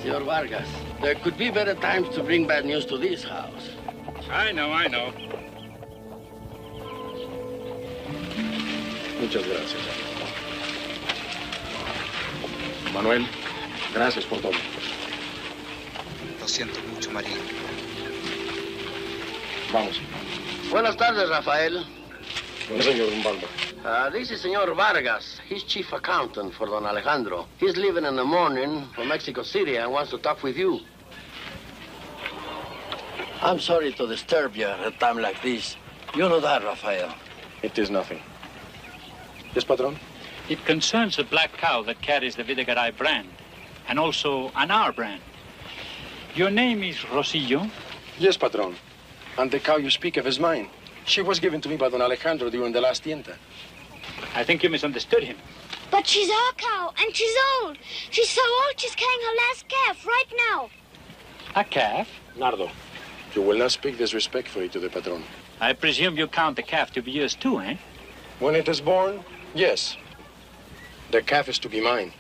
Senor Vargas, there could be better times to bring bad news to this house. I know. Muchas gracias. Manuel, gracias por todo. Lo siento mucho, María. Vamos. Buenas tardes, Rafael. No, señor Umbaldo. This is Senor Vargas. He's chief accountant for Don Alejandro. He's leaving in the morning for Mexico City and wants to talk with you. I'm sorry to disturb you at a time like this. You know that, Rafael. It is nothing. Yes, patron? It concerns a black cow that carries the Videgaray brand, and also an R brand. Your name is Rosillo? Yes, patron. And the cow you speak of is mine. She was given to me by Don Alejandro during the last tienta. I think you misunderstood him. But she's our cow, and she's old. She's so old she's carrying her last calf right now. A calf? Nardo, you will not speak disrespectfully to the patron. I presume you count the calf to be yours too, eh? When it is born, yes. The calf is to be mine.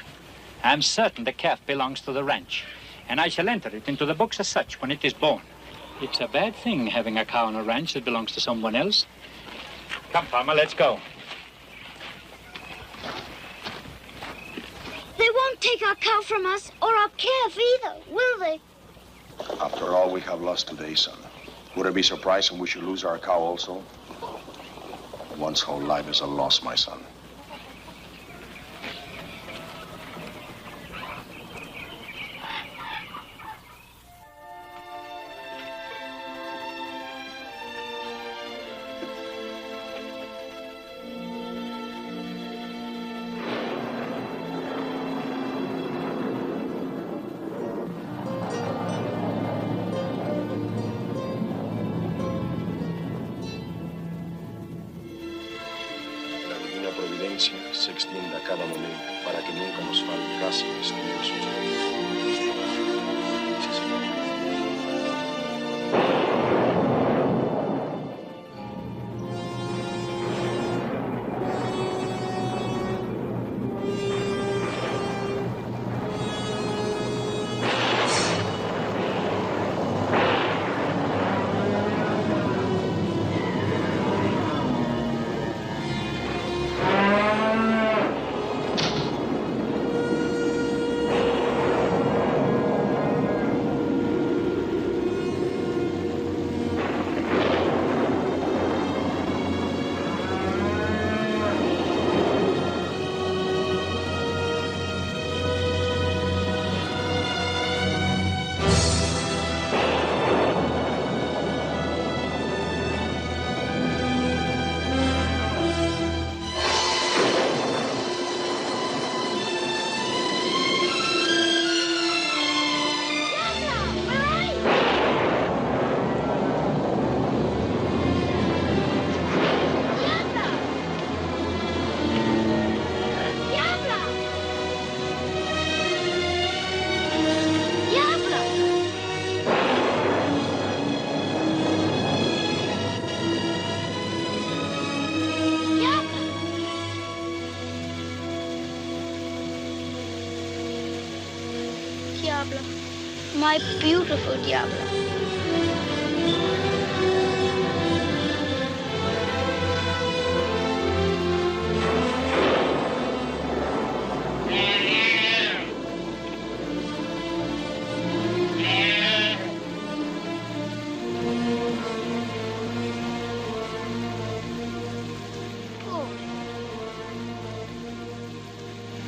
I'm certain the calf belongs to the ranch, and I shall enter it into the books as such when it is born. It's a bad thing having a cow on a ranch that belongs to someone else. Come, Farmer, let's go. They won't take our cow from us, or our calf either, will they? After all we have lost today, son, would it be surprising we should lose our cow also? One's whole life is a loss, my son. Se extienda a cada momento para que nunca nos falte casi vestir sus Diablo, my beautiful Diablo.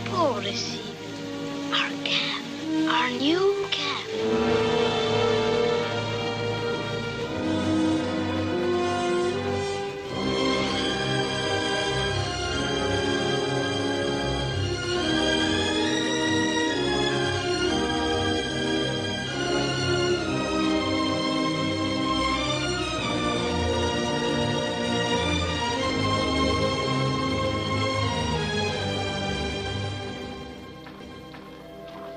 Pobrecito. Our calf. Our new calf.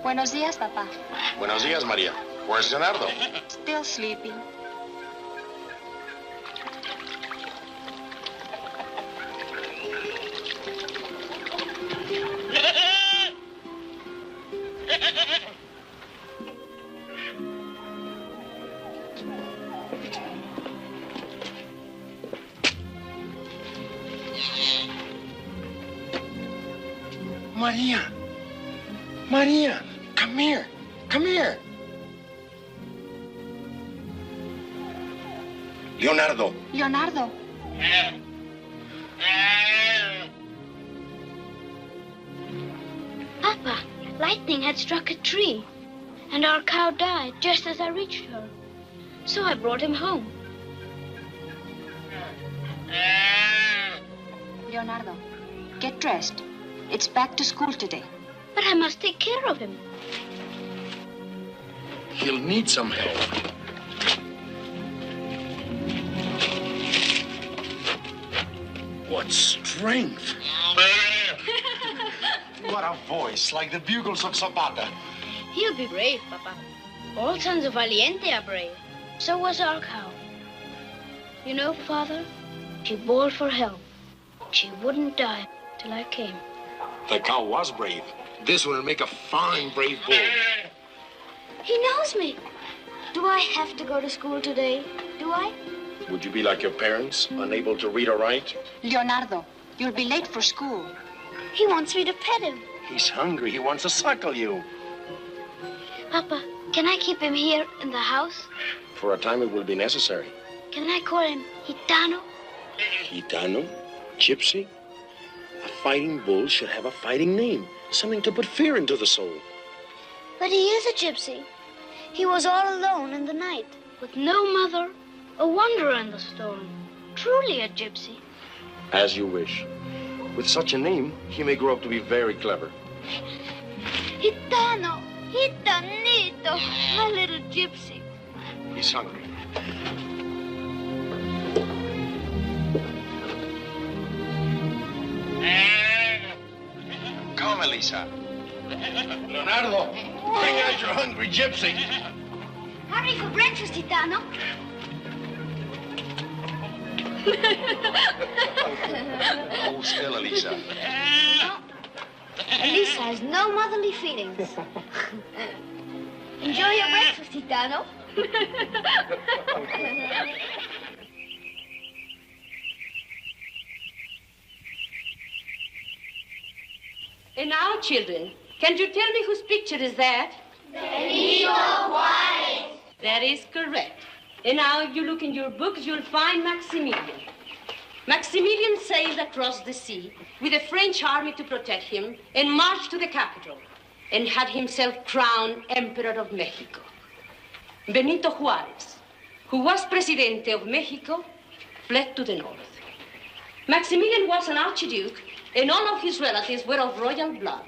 Buenos días, papá. Buenos días, María. Where's Leonardo? Still sleeping. Maria. Maria, come here. Come here. Leonardo. Leonardo. Papa, lightning had struck a tree, and our cow died just as I reached her. So I brought him home. Leonardo, get dressed. It's back to school today. But I must take care of him. He'll need some help. What strength! What a voice, like the bugles of Zapata. He'll be brave, Papa. All sons of Valiente are brave. So was our cow. You know, Father, she bawled for help. She wouldn't die till I came. The cow was brave. This will make a fine brave bull. He knows me. Do I have to go to school today? Do I? Would you be like your parents, unable to read or write? Leonardo, you'll be late for school. He wants me to pet him. He's hungry. He wants to suckle you. Papa, can I keep him here in the house? For a time, it will be necessary. Can I call him Gitano? Gitano? Gypsy? A fighting bull should have a fighting name. Something to put fear into the soul. But he is a gypsy. He was all alone in the night, with no mother, a wanderer in the storm. Truly a gypsy. As you wish. With such a name, he may grow up to be very clever. Gitano, Gitanito, my little gypsy. He's hungry. Come, Elisa. Leonardo, bring out your hungry gypsy. Hurry for breakfast, Gitano. Hold still, Elisa. Elisa has no motherly feelings. Enjoy your breakfast, Gitano. And now, children, can you tell me whose picture is that? Benito Juarez. That is correct. And now, if you look in your books, you'll find Maximilian. Maximilian sailed across the sea with a French army to protect him and marched to the capital and had himself crowned Emperor of Mexico. Benito Juarez, who was Presidente of Mexico, fled to the north. Maximilian was an archduke, and all of his relatives were of royal blood.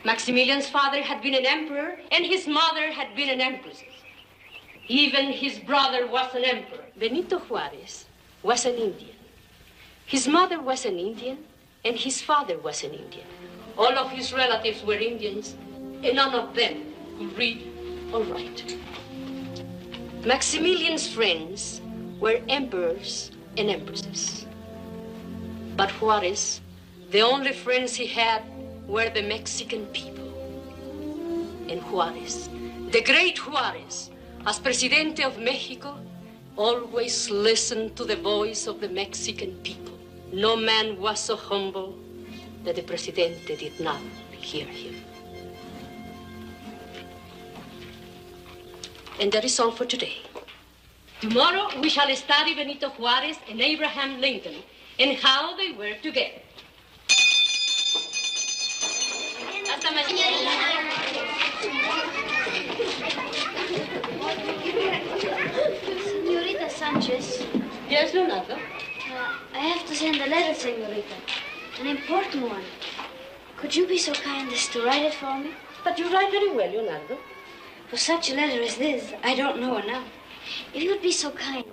Maximilian's father had been an emperor, and his mother had been an empress. Even his brother was an emperor. Benito Juarez was an Indian. His mother was an Indian, and his father was an Indian. All of his relatives were Indians, and none of them could read or write. Maximilian's friends were emperors and empresses. But Juarez, the only friends he had were the Mexican people. And Juarez, the great Juarez, as Presidente of Mexico, always listened to the voice of the Mexican people. No man was so humble that the Presidente did not hear him. And that is all for today. Tomorrow we shall study Benito Juarez and Abraham Lincoln and how they were together. Hasta mañana. Senorita Sanchez. Yes, Leonardo? I have to send a letter, Senorita. An important one. Could you be so kind as to write it for me? But you write very well, Leonardo. For such a letter as this, I don't know enough. If you would be so kind.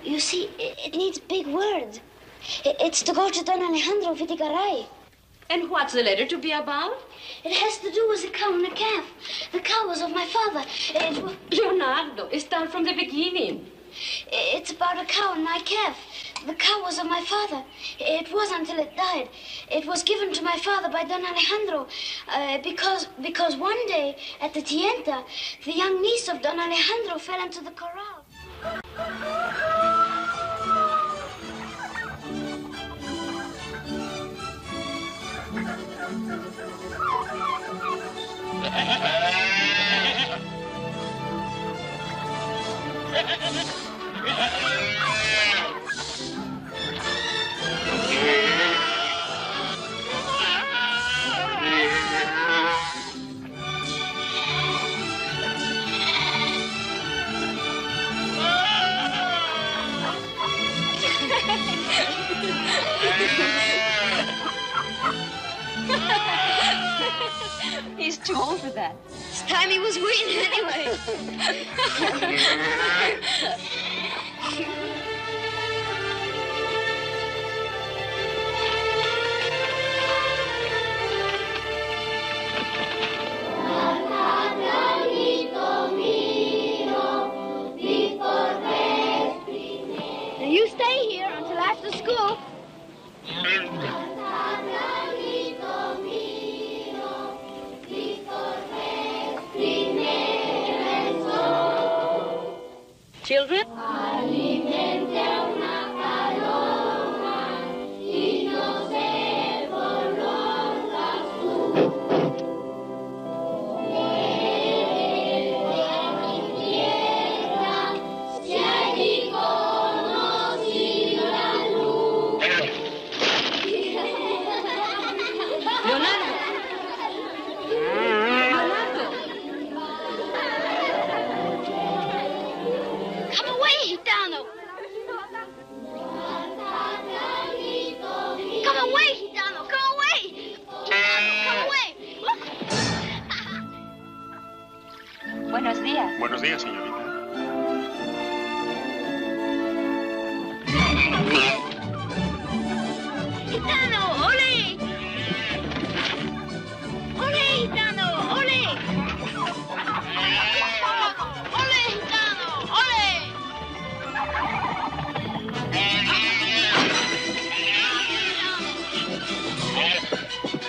You see, it needs big words. It's to go to Don Alejandro Vitigaray. And what's the letter to be about? It has to do with the cow and the calf. The cow was of my father. Leonardo, start from the beginning. It's about a cow and my calf. The cow was of my father. It was until it died. It was given to my father by Don Alejandro because one day at the tienta, the young niece of Don Alejandro fell into the corral. He's too old for that. It's time he was winning anyway. Now you stay here until after school. Children? Come away, Gitano. Come away, Gitano. Come away. Come away. Look. Buenos días. Buenos días, señorita. Gitano, ole. Ole, Gitano, ole. Ole, Gitano, ole.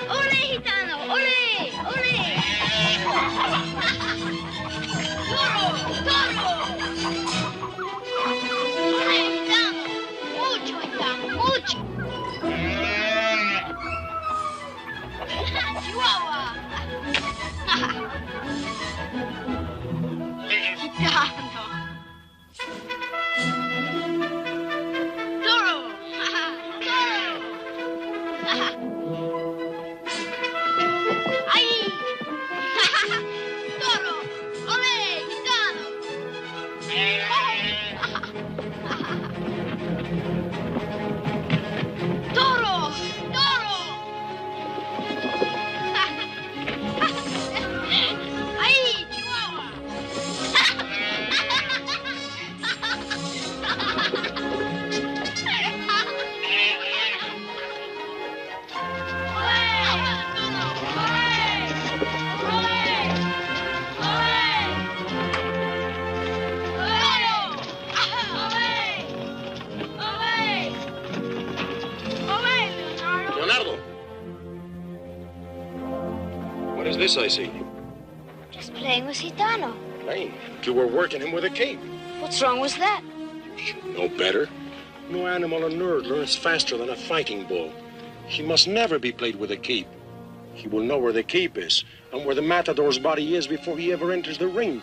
Ole, Gitano, ole, ole. Toro, toro. Ole, Gitano. Mucho, Gitano, mucho. Chihuahua. Gitano. Toro. Toro. Ay. Toro. Ole, Gitano. Toro. Toro. Ay, Chihuahua. Leonardo! What is this I see? Just playing with Gitano. Playing. You were working him with a cape. What's wrong with that? No better. No animal on earth learns faster than a fighting bull. He must never be played with a cape. He will know where the cape is and where the matador's body is before he ever enters the ring.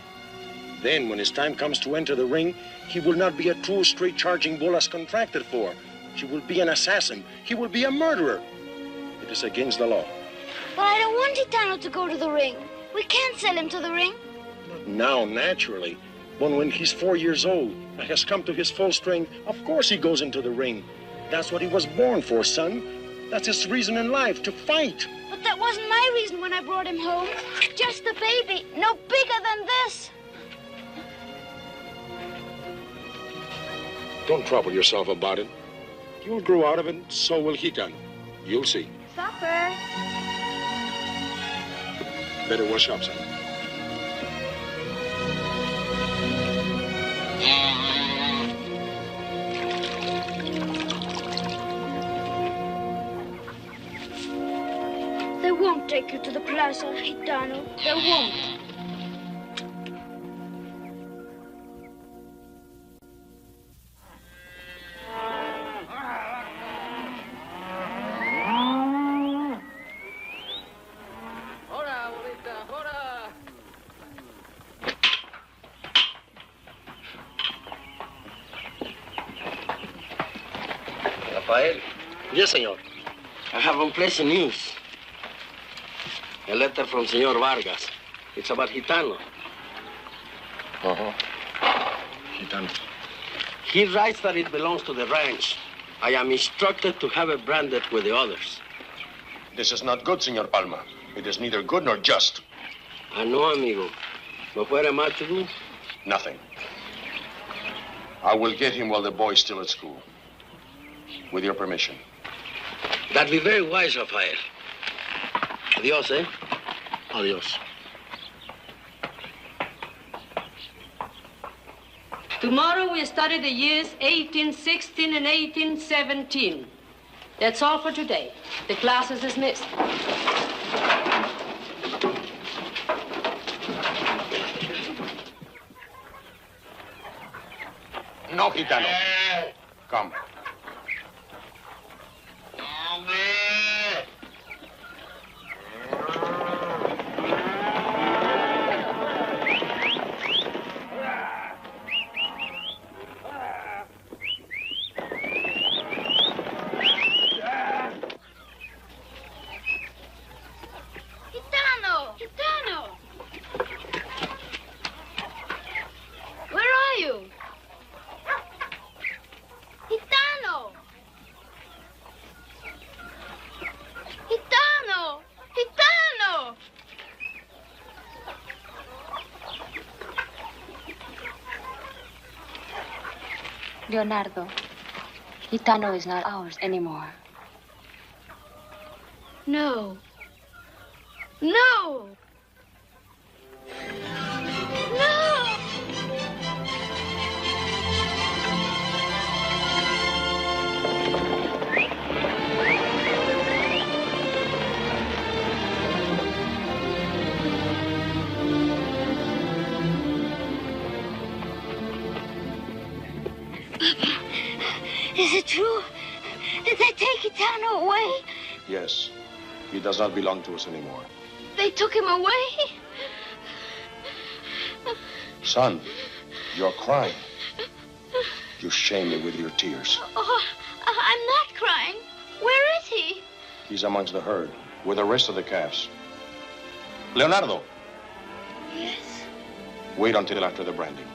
Then, when his time comes to enter the ring, he will not be a true straight-charging bull as contracted for. He will be an assassin. He will be a murderer. It is against the law. But I don't want Gitano to go to the ring. We can't sell him to the ring. Now, naturally. But when he's 4 years old and has come to his full strength, of course he goes into the ring. That's what he was born for, son. That's his reason in life, to fight. But that wasn't my reason when I brought him home. Just a baby, no bigger than this. Don't trouble yourself about it. You'll grow out of it, so will Gitano. You'll see. Supper. Better wash up, son. They won't take you to the plaza, Gitano. They won't. Hola, abuelita, hola. Yes, senor. I have unpleasant news. A letter from Senor Vargas. It's about Gitano. Uh-huh. Gitano. He writes that it belongs to the ranch. I am instructed to have it branded with the others. This is not good, Senor Palma. It is neither good nor just. I know, amigo. But what am I to do? Nothing. I will get him while the boy's still at school. With your permission. That'd be very wise, Rafael. Adios, eh? Adios. Tomorrow we study the years 1816 and 1817. That's all for today. The class is dismissed. No, Gitano. Come. Leonardo, Gitano is not ours anymore. No. No! No! Is it true? Did they take Gitano away? Yes. He does not belong to us anymore. They took him away? Son, you're crying. You shame me with your tears. Oh, I'm not crying. Where is he? He's amongst the herd, with the rest of the calves. Leonardo. Yes. Wait until after the branding.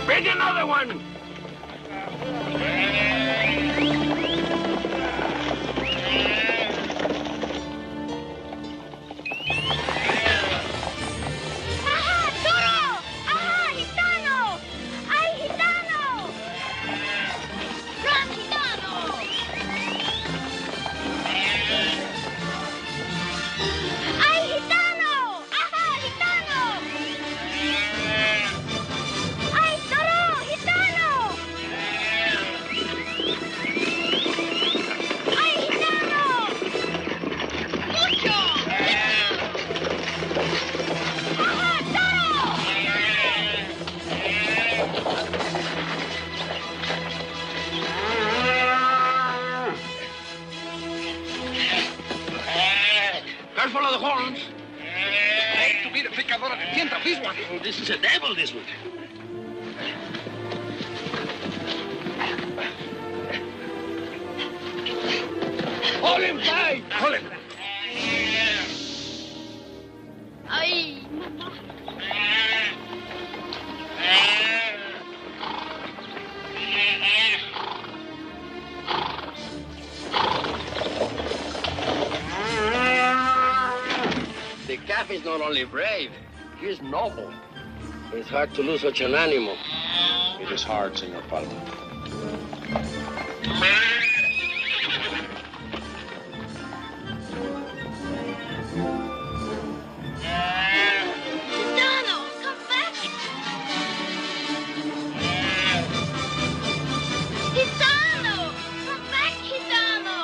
Bring another one! Careful of the horns. Hey, tuviera picadora de tienda, this one. Oh, this is a devil, this one. Hold him tight! Hold him. Ay, mamá. The calf is not only brave, he is noble. It's hard to lose such an animal. It is hard, Senor Palma. Gitano, come back! Gitano! Come back, Gitano!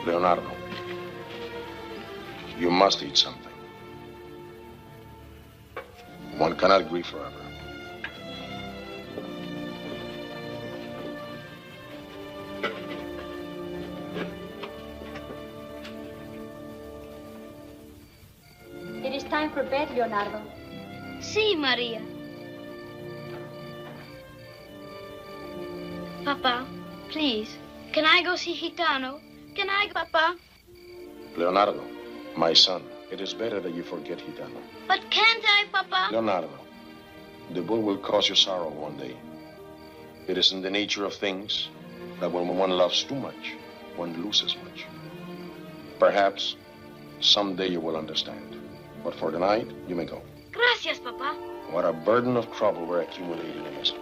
Leonardo, you must eat something. One cannot grieve forever. It is time for bed, Leonardo. Si, Maria. Papa, please, can I go see Gitano? Can I, Papa? Leonardo, my son, it is better that you forget Gitano. But can't I, Papa? Leonardo, the bull will cause you sorrow one day. It is in the nature of things that when one loves too much, one loses much. Perhaps someday you will understand. But for tonight, you may go. Gracias, Papa. What a burden of trouble we're accumulating in us.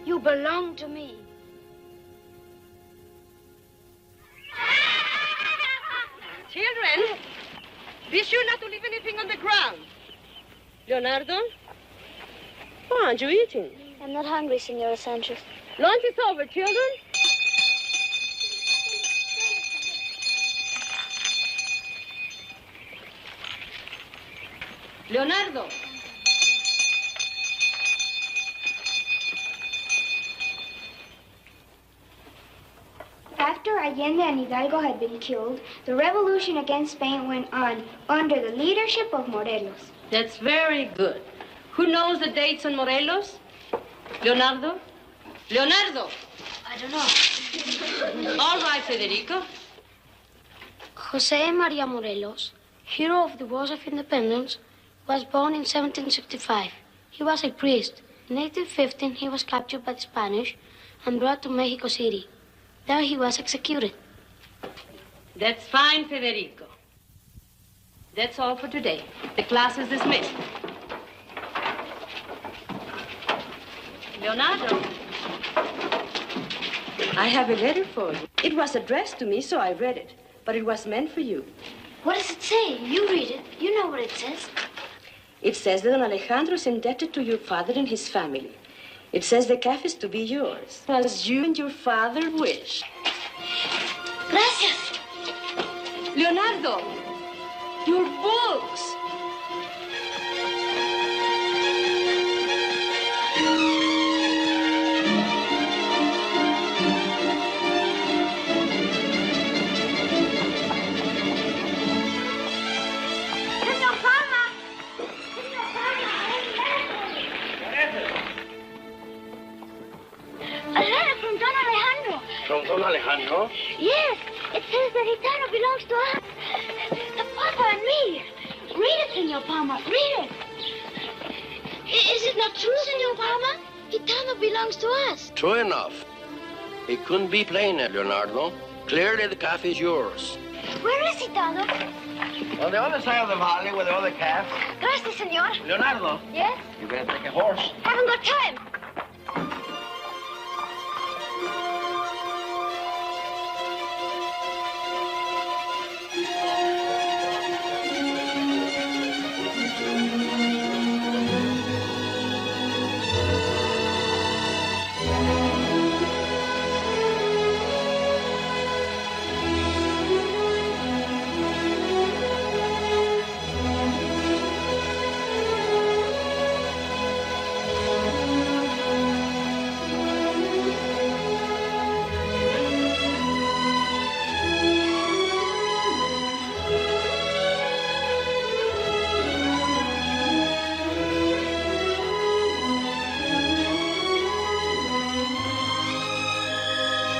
You belong to me. Children, be sure not to leave anything on the ground. Leonardo, why aren't you eating? I'm not hungry, Senora Sanchez. Lunch is over, children. Leonardo. After Allende and Hidalgo had been killed, the revolution against Spain went on under the leadership of Morelos. That's very good. Who knows the dates on Morelos? Leonardo? Leonardo! I don't know. All right, Federico. Jose Maria Morelos, hero of the Wars of Independence, was born in 1765. He was a priest. In 1815, he was captured by the Spanish and brought to Mexico City. There he was executed. That's fine, Federico. That's all for today. The class is dismissed. Leonardo, I have a letter for you. It was addressed to me, so I read it. But it was meant for you. What does it say? You read it. You know what it says. It says that Don Alejandro is indebted to your father and his family. It says the cafe is to be yours, as you and your father wish. Gracias. Leonardo, your books. From Don Alejandro? Yes, it says that Gitano belongs to us. The Papa and me. Read it, Senor Palma. Read it. Is it not true, Senor Palma? Gitano belongs to us. True enough. It couldn't be plainer, Leonardo. Clearly the calf is yours. Where is Gitano? On the other side of the valley with the other calf. Gracias, Senor. Leonardo. Yes? You better take a horse. Haven't got time.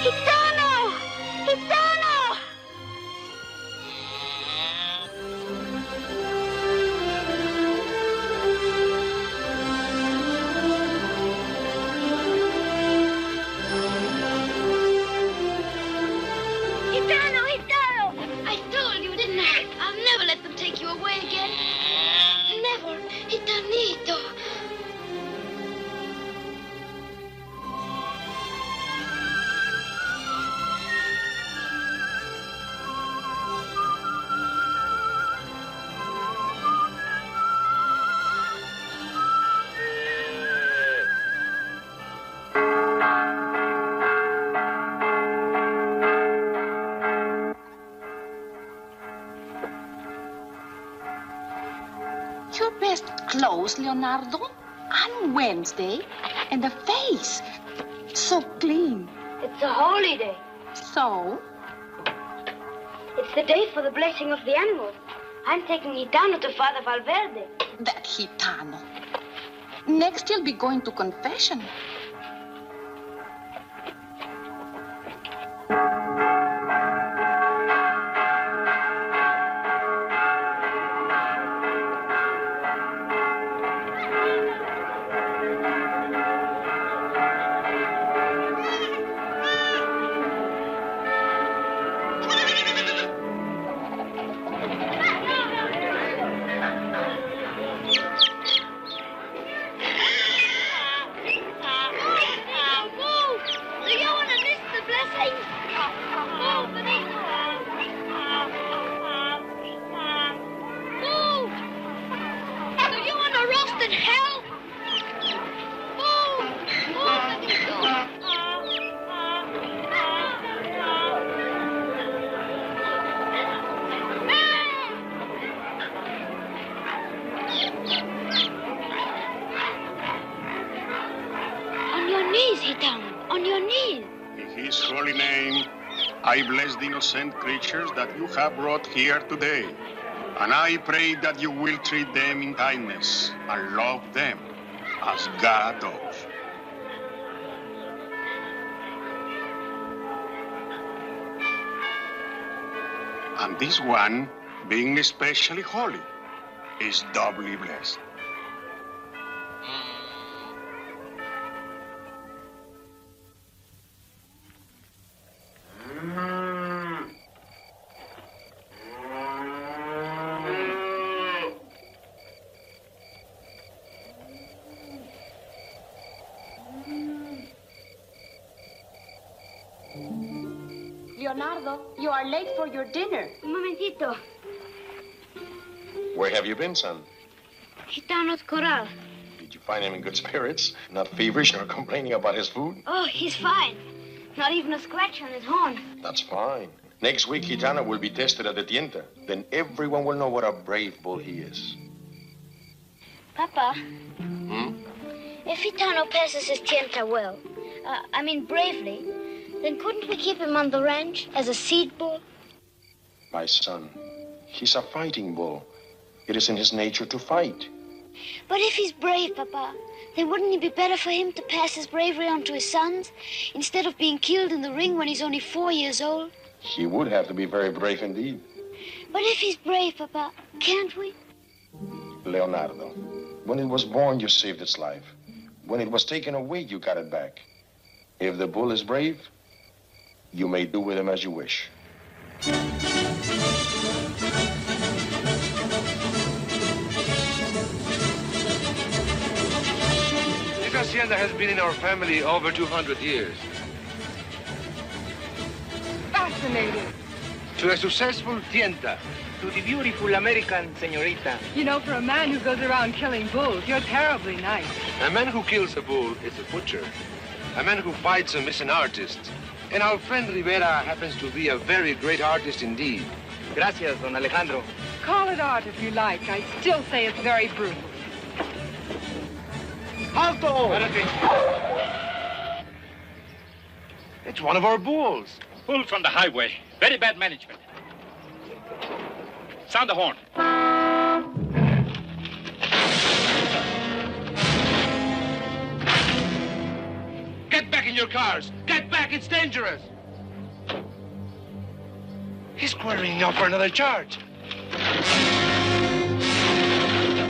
Gitano! Gitano! Gitano! Gitano! I told you, didn't I? I'll never let them take you away again. Never. Gitanito. Your best clothes, Leonardo, on Wednesday, and the face so clean. It's a holy day. So, It's the day for the blessing of the animals. I'm taking Gitano to Father Valverde. that Gitano. Next, you'll be going to confession. Do you want to miss the blessing? Move! Do you want to roast in hell? On your knees, Gitano. On your knees. In his holy name, I bless the innocent creatures that you have brought here today. And I pray that you will treat them in kindness and love them as God does. And this one, being especially holy, is doubly blessed. Leonardo, you are late for your dinner. Un momentito. Where have you been, son? Gitano's corral. Did you find him in good spirits? Not feverish nor complaining about his food? Oh, he's fine. Not even a scratch on his horn. That's fine. Next week, Gitano will be tested at the tienta. Then everyone will know what a brave bull he is. Papa, if Gitano passes his tienta well, bravely, then couldn't we keep him on the ranch as a seed bull? My son, he's a fighting bull. It is in his nature to fight. But if he's brave, Papa, then wouldn't it be better for him to pass his bravery on to his sons instead of being killed in the ring when he's only 4 years old? He would have to be very brave indeed. But if he's brave, Papa, can't we? Leonardo, when it was born, you saved its life. When it was taken away, you got it back. If the bull is brave, you may do with him as you wish. This hacienda has been in our family over 200 years. Fascinating. To a successful tienta. To the beautiful American señorita. You know, for a man who goes around killing bulls, you're terribly nice. A man who kills a bull is a butcher. A man who fights him is an artist. And our friend Rivera happens to be a very great artist indeed. Gracias, don Alejandro. Call it art if you like. I still say it's very brutal. Alto! It's one of our bulls. Pulled from the highway. Very bad management. Sound the horn. Get back in in your cars. Get back, it's dangerous. He's squaring up for another charge.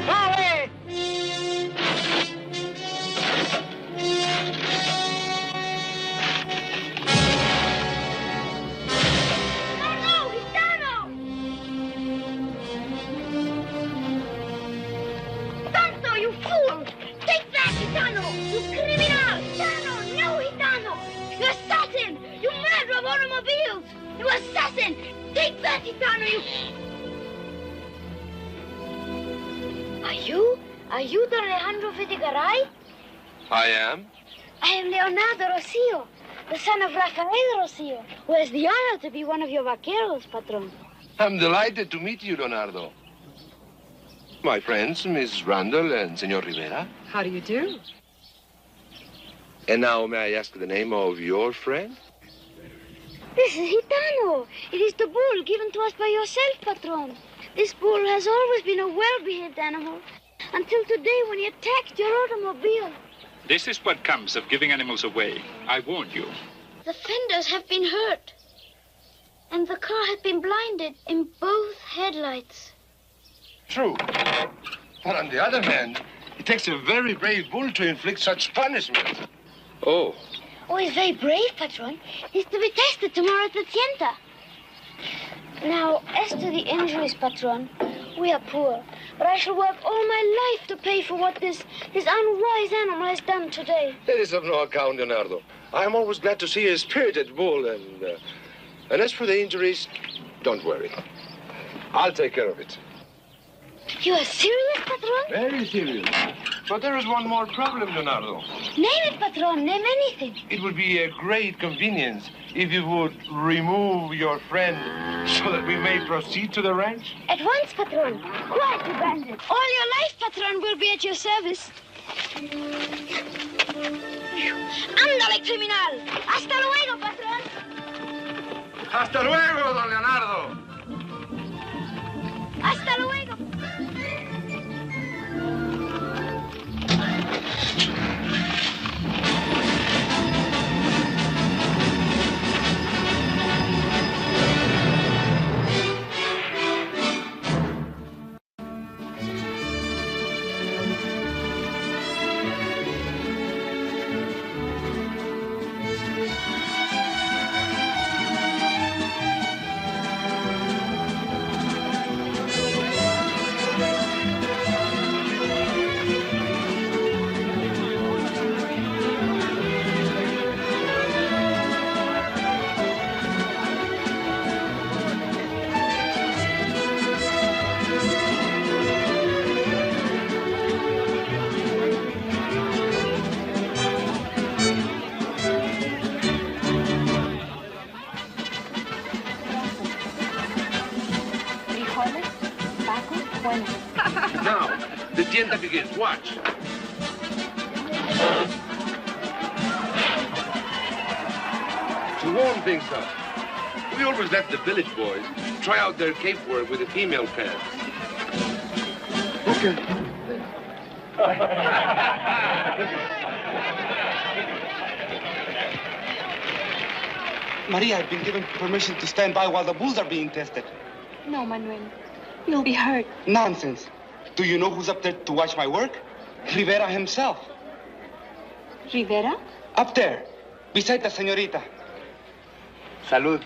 Ollie! You assassin! Take that, Gitano, you! Are you Don Alejandro Vidigaray? I am. I am Leonardo Rocio, the son of Rafael Rocio, who has the honor to be one of your vaqueros, patron. I'm delighted to meet you, Leonardo. My friends, Miss Randall and Senor Rivera. How do you do? And now, may I ask the name of your friend? This is Gitano. It is the bull given to us by yourself, patron. This bull has always been a well-behaved animal, until today when he attacked your automobile. This is what comes of giving animals away. I warned you. The fenders have been hurt, and the car has been blinded in both headlights. True. But on the other hand, it takes a very brave bull to inflict such punishment. Oh. Oh, he's very brave, patron. He's to be tested tomorrow at the tienda. Now, as to the injuries, patron, we are poor, but I shall work all my life to pay for what this unwise animal has done today. That is of no account, Leonardo. I am always glad to see a spirited bull, and as for the injuries, don't worry. I'll take care of it. You are serious, patron? Very serious. But there is one more problem, Leonardo. Name it, patron. Name anything. It would be a great convenience if you would remove your friend so that we may proceed to the ranch. At once, patron. Quietly, bandit. All your life, patron, will be at your service. Ándale, criminal. Hasta luego, patron. Hasta luego, don Leonardo. Hasta luego. Now, the tienda begins. Watch. To warm things up, we always let the village boys try out their cape work with the female pants. Okay. Maria, I've been given permission to stand by while the bulls are being tested. No, Manuel. You'll be hurt. Nonsense. Do you know who's up there to watch my work? Rivera himself. Rivera? Up there, beside the señorita. Salud.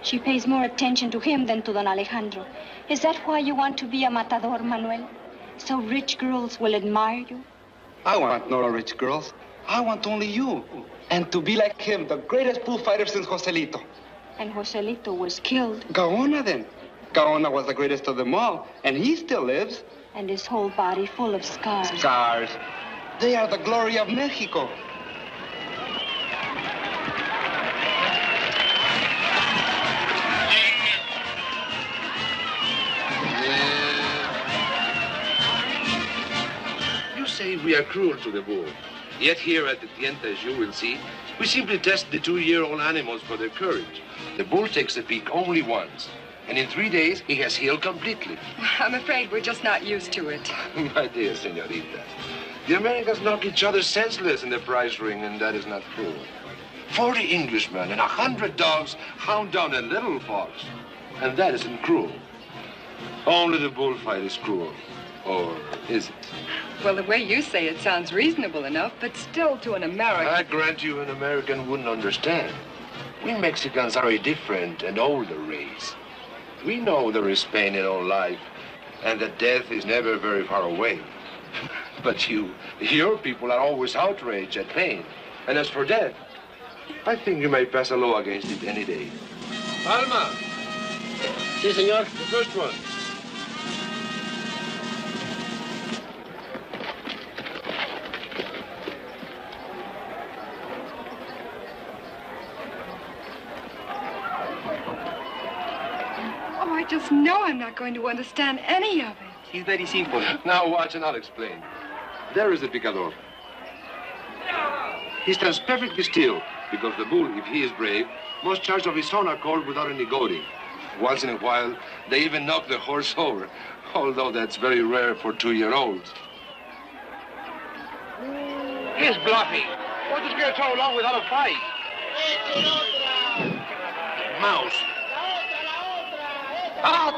She pays more attention to him than to Don Alejandro. Is that why you want to be a matador, Manuel? So rich girls will admire you? I want no rich girls. I want only you. And to be like him, the greatest bullfighter since Joselito. And Joselito was killed. Gaona, then. Gaona was the greatest of them all, and he still lives. And his whole body full of scars. Scars. They are the glory of Mexico. You say we are cruel to the bull. Yet here at the tienda, as you will see, we simply test the 2-year-old animals for their courage. The bull takes a peek only once. And in 3 days, he has healed completely. I'm afraid we're just not used to it. My dear señorita, The Americans knock each other senseless in the prize ring, and that is not cruel. 40 Englishmen and 100 dogs hound down a little fox, and that isn't cruel. Only the bullfight is cruel. Or is it? Well, the way you say it sounds reasonable enough, but still to an American... I grant you an American wouldn't understand. We Mexicans are a different and older race. We know there is pain in all life, and that death is never very far away. But your people are always outraged at pain. And as for death, I think you may pass a law against it any day. Palma! Si, senor. The first one. Oh, I just know I'm not going to understand any of it. He's very simple. Now watch and I'll explain. There is the picador. He stands perfectly still because the bull, if he is brave, must charge of his own accord without any goading. Once in a while, they even knock the horse over, although that's very rare for 2-year-olds. He's bluffing. What is going so long without a fight? Mouse. ¡Ah,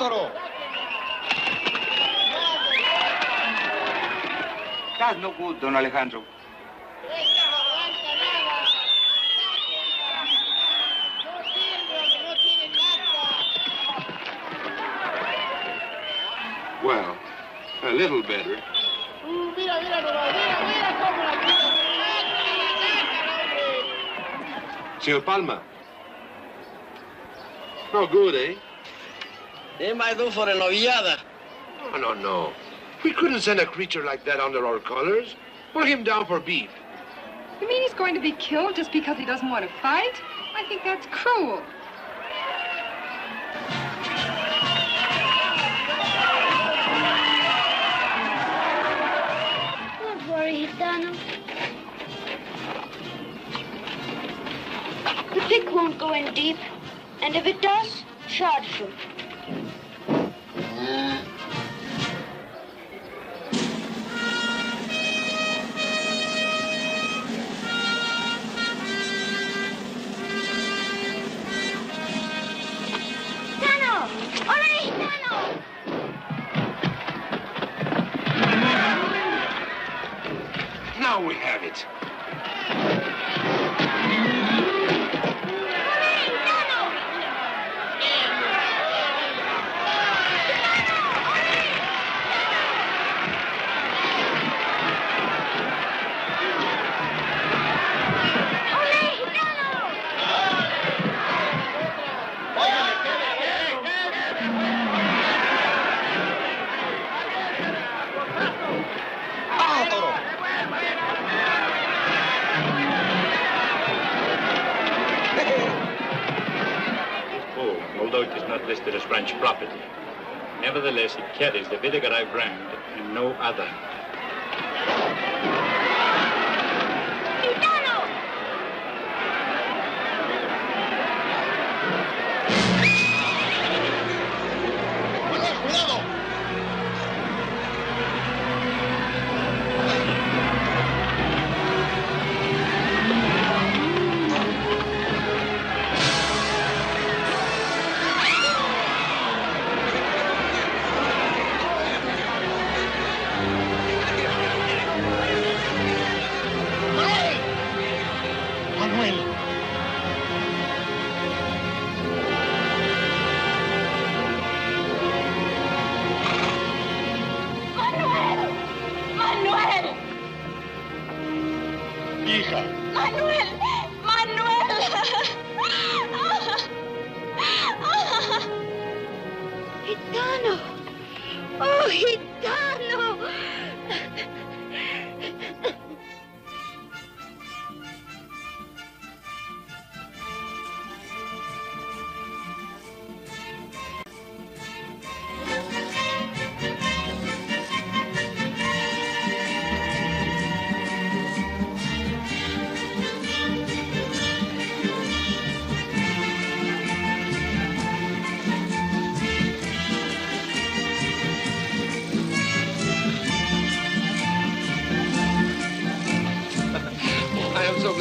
That's no good, Don Alejandro. Well, a little better. Senor Palma. No good, eh? They might do for a novillada. No. We couldn't send a creature like that under our colors. Put him down for beef. You mean he's going to be killed just because he doesn't want to fight? I think that's cruel. Don't worry, Gitano. The pick won't go in deep, and if it does, charge him. Now we have it. Although it is not listed as French property. Nevertheless, it carries the Vidagaray brand and no other.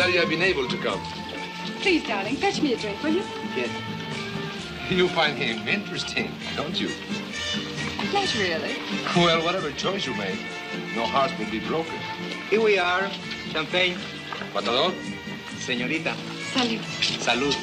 Glad I've been able to come. Please, darling, fetch me a drink, will you? Yes. You find him interesting, don't you? Not really. Well, whatever choice you make, no heart will be broken. Here we are. Champagne. Matador? Señorita. Salud. Salud.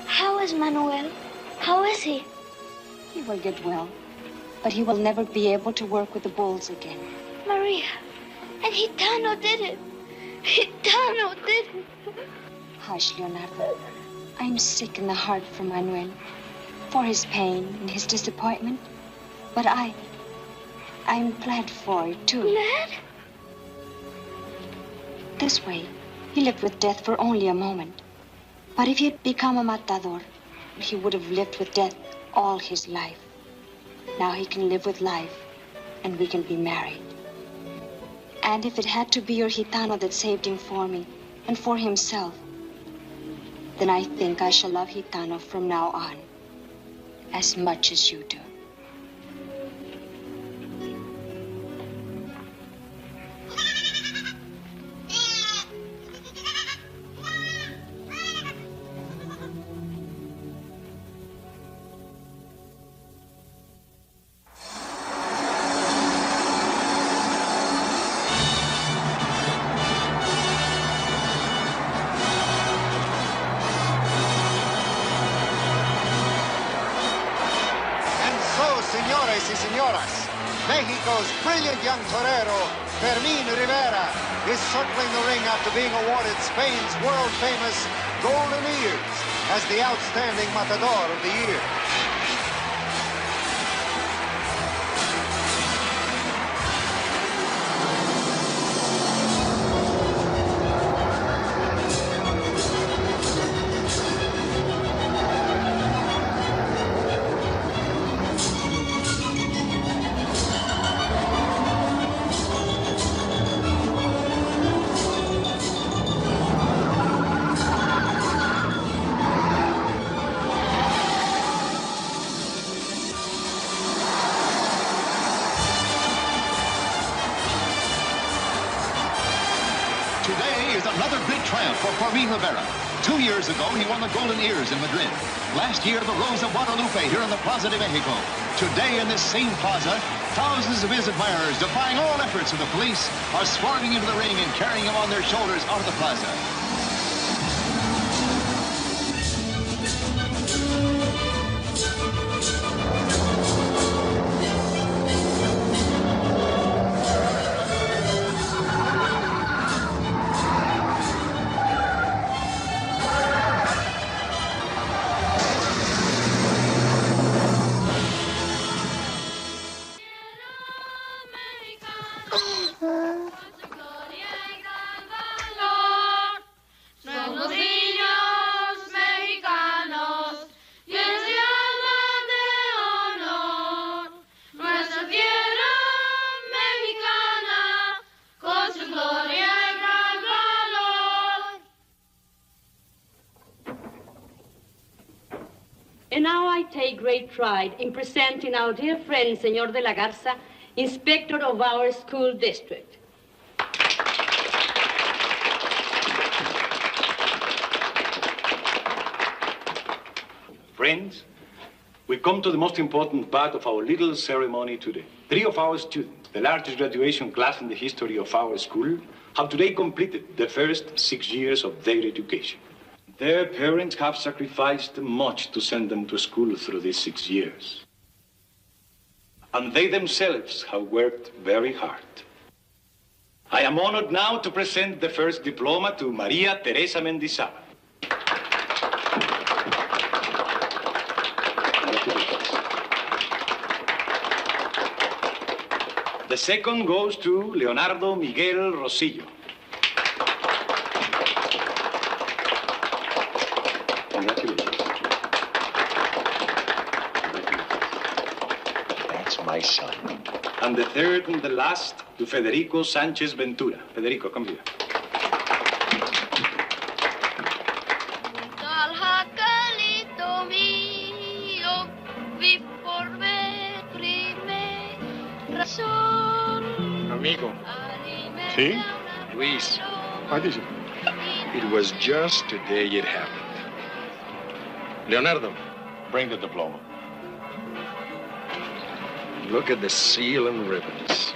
How is Manuel? How is he? He will get well, but he will never be able to work with the bulls again. Maria, and Gitano did it. Gitano did it. Hush, Leonardo. I'm sick in the heart for Manuel, for his pain and his disappointment. But I'm glad for it, too. Glad? This way, he lived with death for only a moment. But if he'd become a matador, he would have lived with death all his life. Now he can live with life, and we can be married. And if it had to be your Gitano that saved him for me, and for himself, then I think I shall love Gitano from now on, as much as you do. Mexico's brilliant young torero, Fermín Rivera, is circling the ring after being awarded Spain's world-famous Golden Ears as the outstanding matador of the year. Fermín Rivera. 2 years ago, he won the Golden Ears in Madrid. Last year, the Rose of Guadalupe here in the Plaza de Mexico. Today, in this same plaza, thousands of his admirers, defying all efforts of the police, are swarming into the ring and carrying him on their shoulders out of the plaza. And now I take great pride in presenting our dear friend, Señor de la Garza, inspector of our school district. Friends, we come to the most important part of our little ceremony today. 3 of our students, the largest graduation class in the history of our school, have today completed the first 6 years of their education. Their parents have sacrificed much to send them to school through these 6 years. And they themselves have worked very hard. I am honored now to present the first diploma to Maria Teresa Mendizábal. The second goes to Leonardo Miguel Rosillo. Congratulations. That's my son. And the third and the last to Federico Sanchez Ventura. Federico, come here. Amigo. See? Luis. What is it? It was just today it happened. Leonardo, Bring the diploma. look at the seal and ribbons.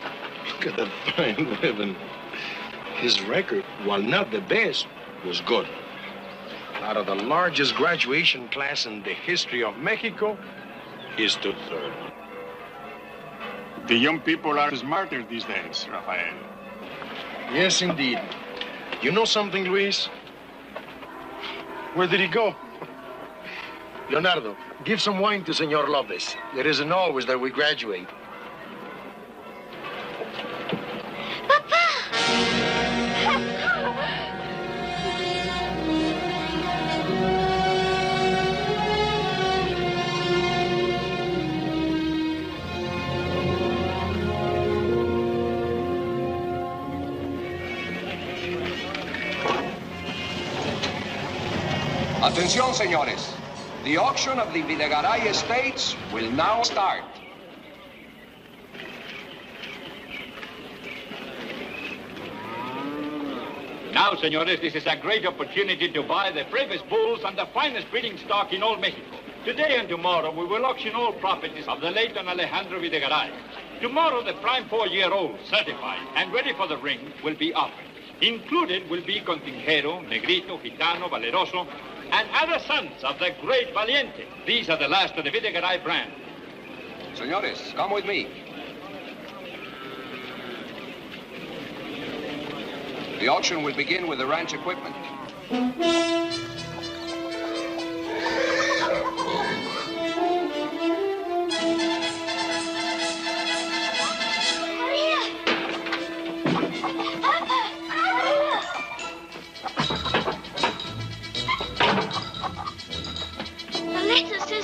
Look at the fine ribbon. His record, while not the best, was good. Out of the largest graduation class in the history of Mexico, he stood third. The young people are smarter these days, Rafael. Yes, indeed. You know something, Luis? Where did he go? Leonardo, give some wine to Senor Lopez. It isn't always that we graduate. Atención, señores. The auction of the Videgaray estates will now start. Now, senores, this is a great opportunity to buy the bravest bulls and the finest breeding stock in all Mexico. Today and tomorrow, we will auction all properties of the late Don Alejandro Videgaray. Tomorrow, the prime 4-year-old, certified and ready for the ring, will be offered. Included will be Contingero, Negrito, Gitano, Valeroso, and other sons of the great Valiente. These are the last of the Videgaray brand. Senores, come with me. The auction will begin with the ranch equipment.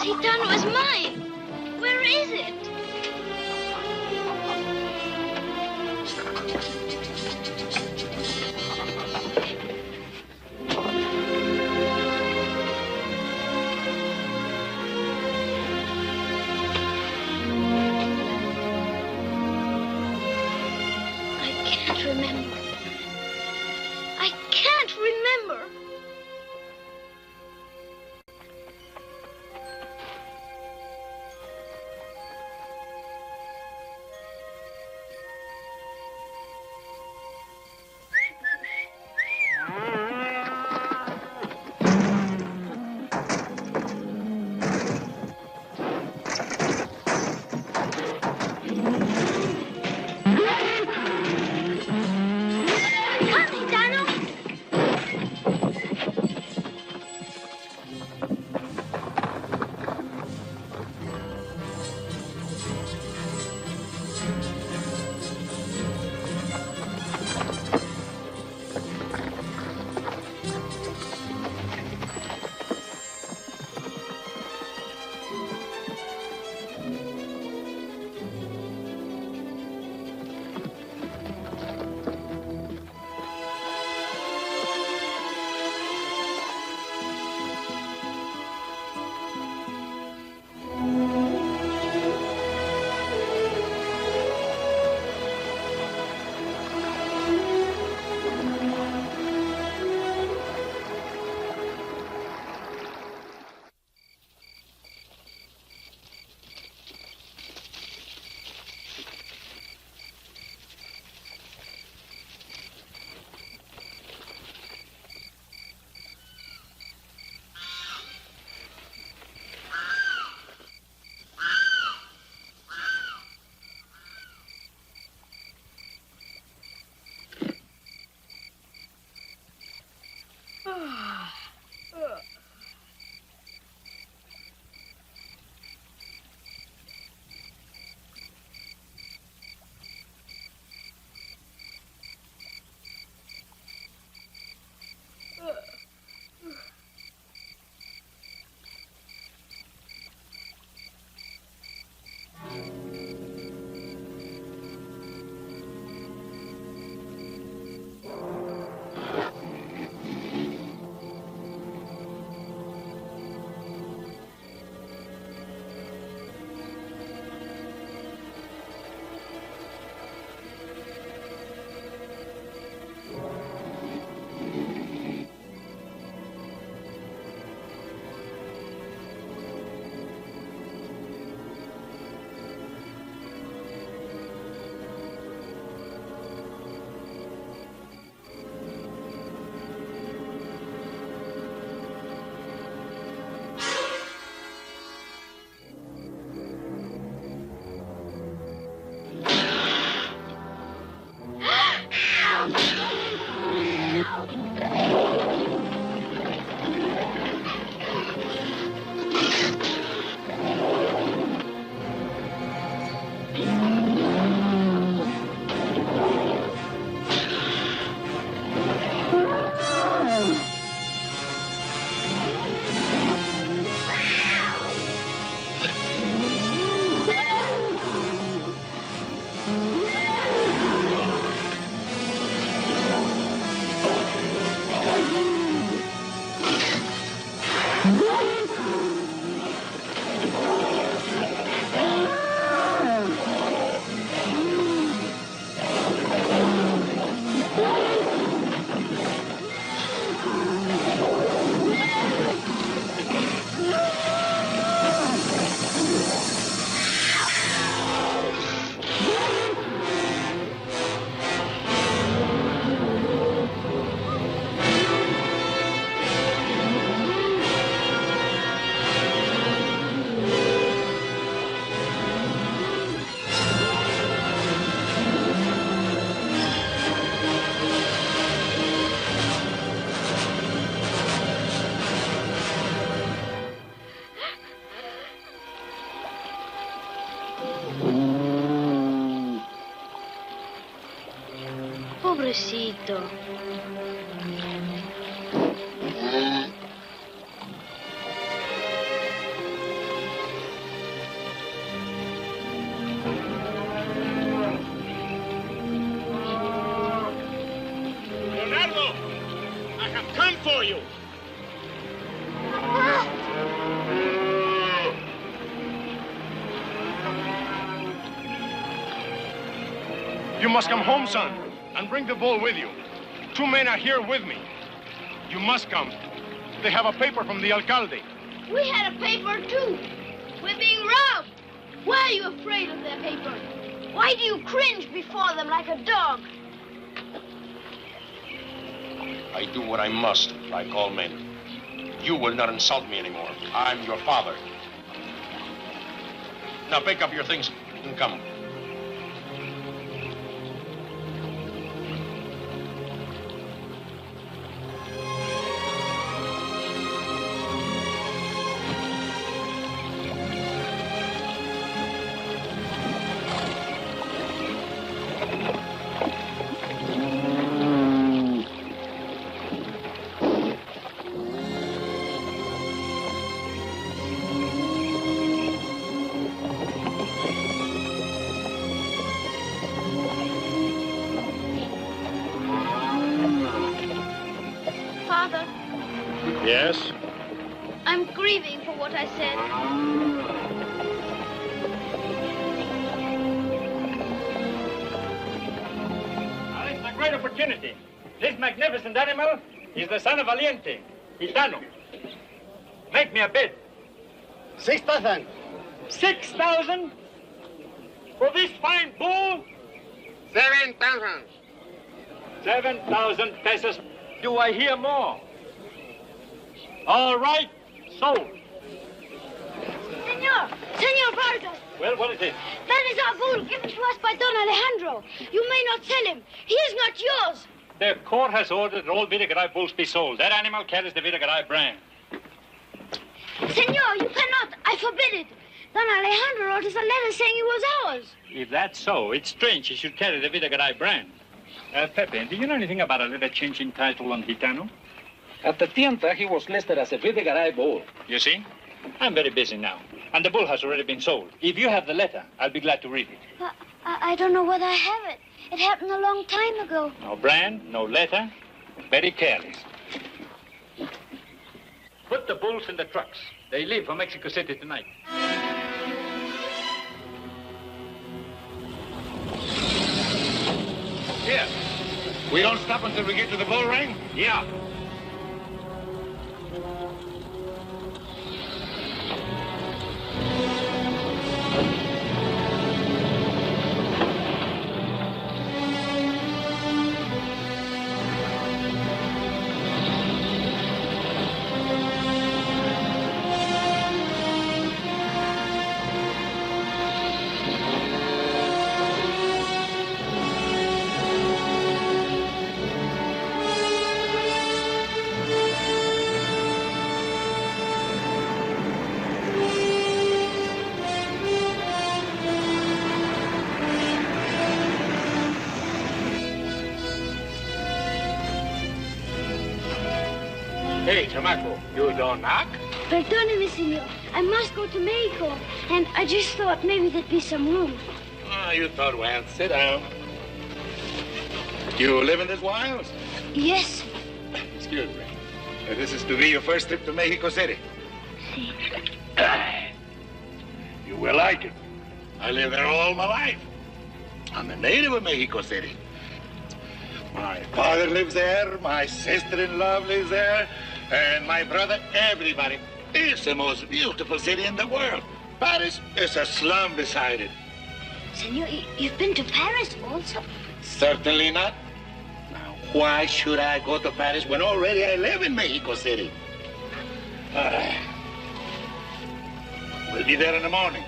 Gitano is mine. Where is it? I can't remember. I can't remember. Pobrecito. Leonardo, I have come for you. You must come home, son, and bring the bull with you. 2 men are here with me. You must come. They have a paper from the alcalde. We had a paper, too. We're being robbed. Why are you afraid of their paper? Why do you cringe before them like a dog? I do what I must, like all men. You will not insult me anymore. I'm your father. Now pick up your things and come. Father, Yes? I'm grieving for what I said. Now, this is a great opportunity. This magnificent animal is the son of Valiente, Gitano. Make me a bid. 6,000. 6,000? For this fine bull? 7,000. 7,000 pesos. Do I hear more? All right, sold. Senor Vargas, Well, what is it? that is our bull given to us by Don Alejandro. You may not sell him. He is not yours. The court has ordered that all Vidagaray bulls be sold. That animal carries the Vidagaray brand. Senor, you cannot. I forbid it. Don Alejandro wrote us a letter saying it was ours. If that's so, it's strange he should carry the Vidagaray brand. Pepe, do you know anything about a letter change in title on Gitano? At the tienda, he was listed as a Vidagaray bull. You see? I'm very busy now, and the bull has already been sold. If you have the letter, I'll be glad to read it. I don't know whether I have it. It happened a long time ago. No brand, no letter. Very careless. Put the bulls in the trucks. They leave for Mexico City tonight. Here. We don't stop until we get to the bull ring? Yeah. Hey, chamaco, you don't knock? Perdóneme, senor. I must go to Mexico, and I just thought maybe there'd be some room. Ah, you thought, well, sit down. You live in this wilds? Yes. Excuse me. This is to be your first trip to Mexico City. Si. You will like it. I lived there all my life. I'm a native of Mexico City. My father lives there, my sister-in-law lives there, and my brother, everybody. It's the most beautiful city in the world. Paris is a slum beside it. Senor, you've been to Paris also? Certainly not. Now, why should I go to Paris when already I live in Mexico City? We'll be there in the morning.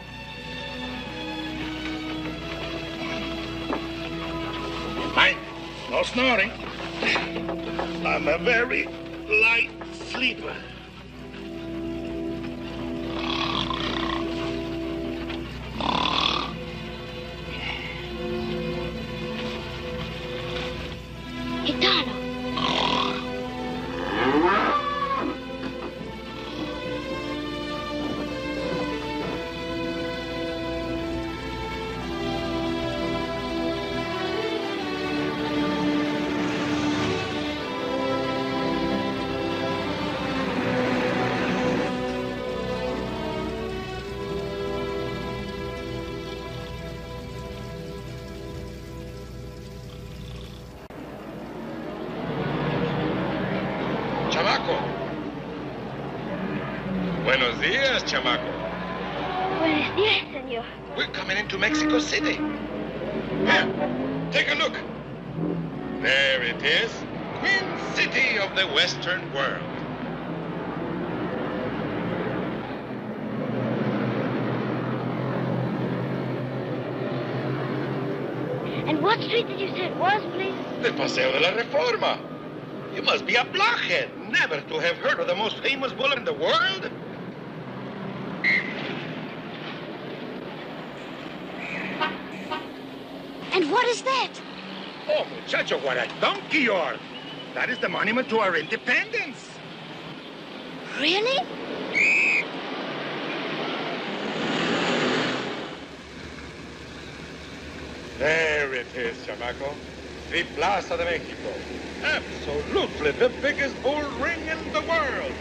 Mind, no snoring. I'm a very light sleeper. Gitano. Chamaco. Buenos días, chamaco. Buenos días, senor. We're coming into Mexico City. Here, take a look. There it is, Queen City of the Western world. And what street did you say it was, please? The Paseo de la Reforma. You must be a blockhead never to have heard of the most famous bull in the world. And what is that? Oh, muchacho, what a donkey you are. That is the monument to our independence. Really? There it is, chamaco. The Plaza de Mexico. Absolutely the biggest bull ring in the world.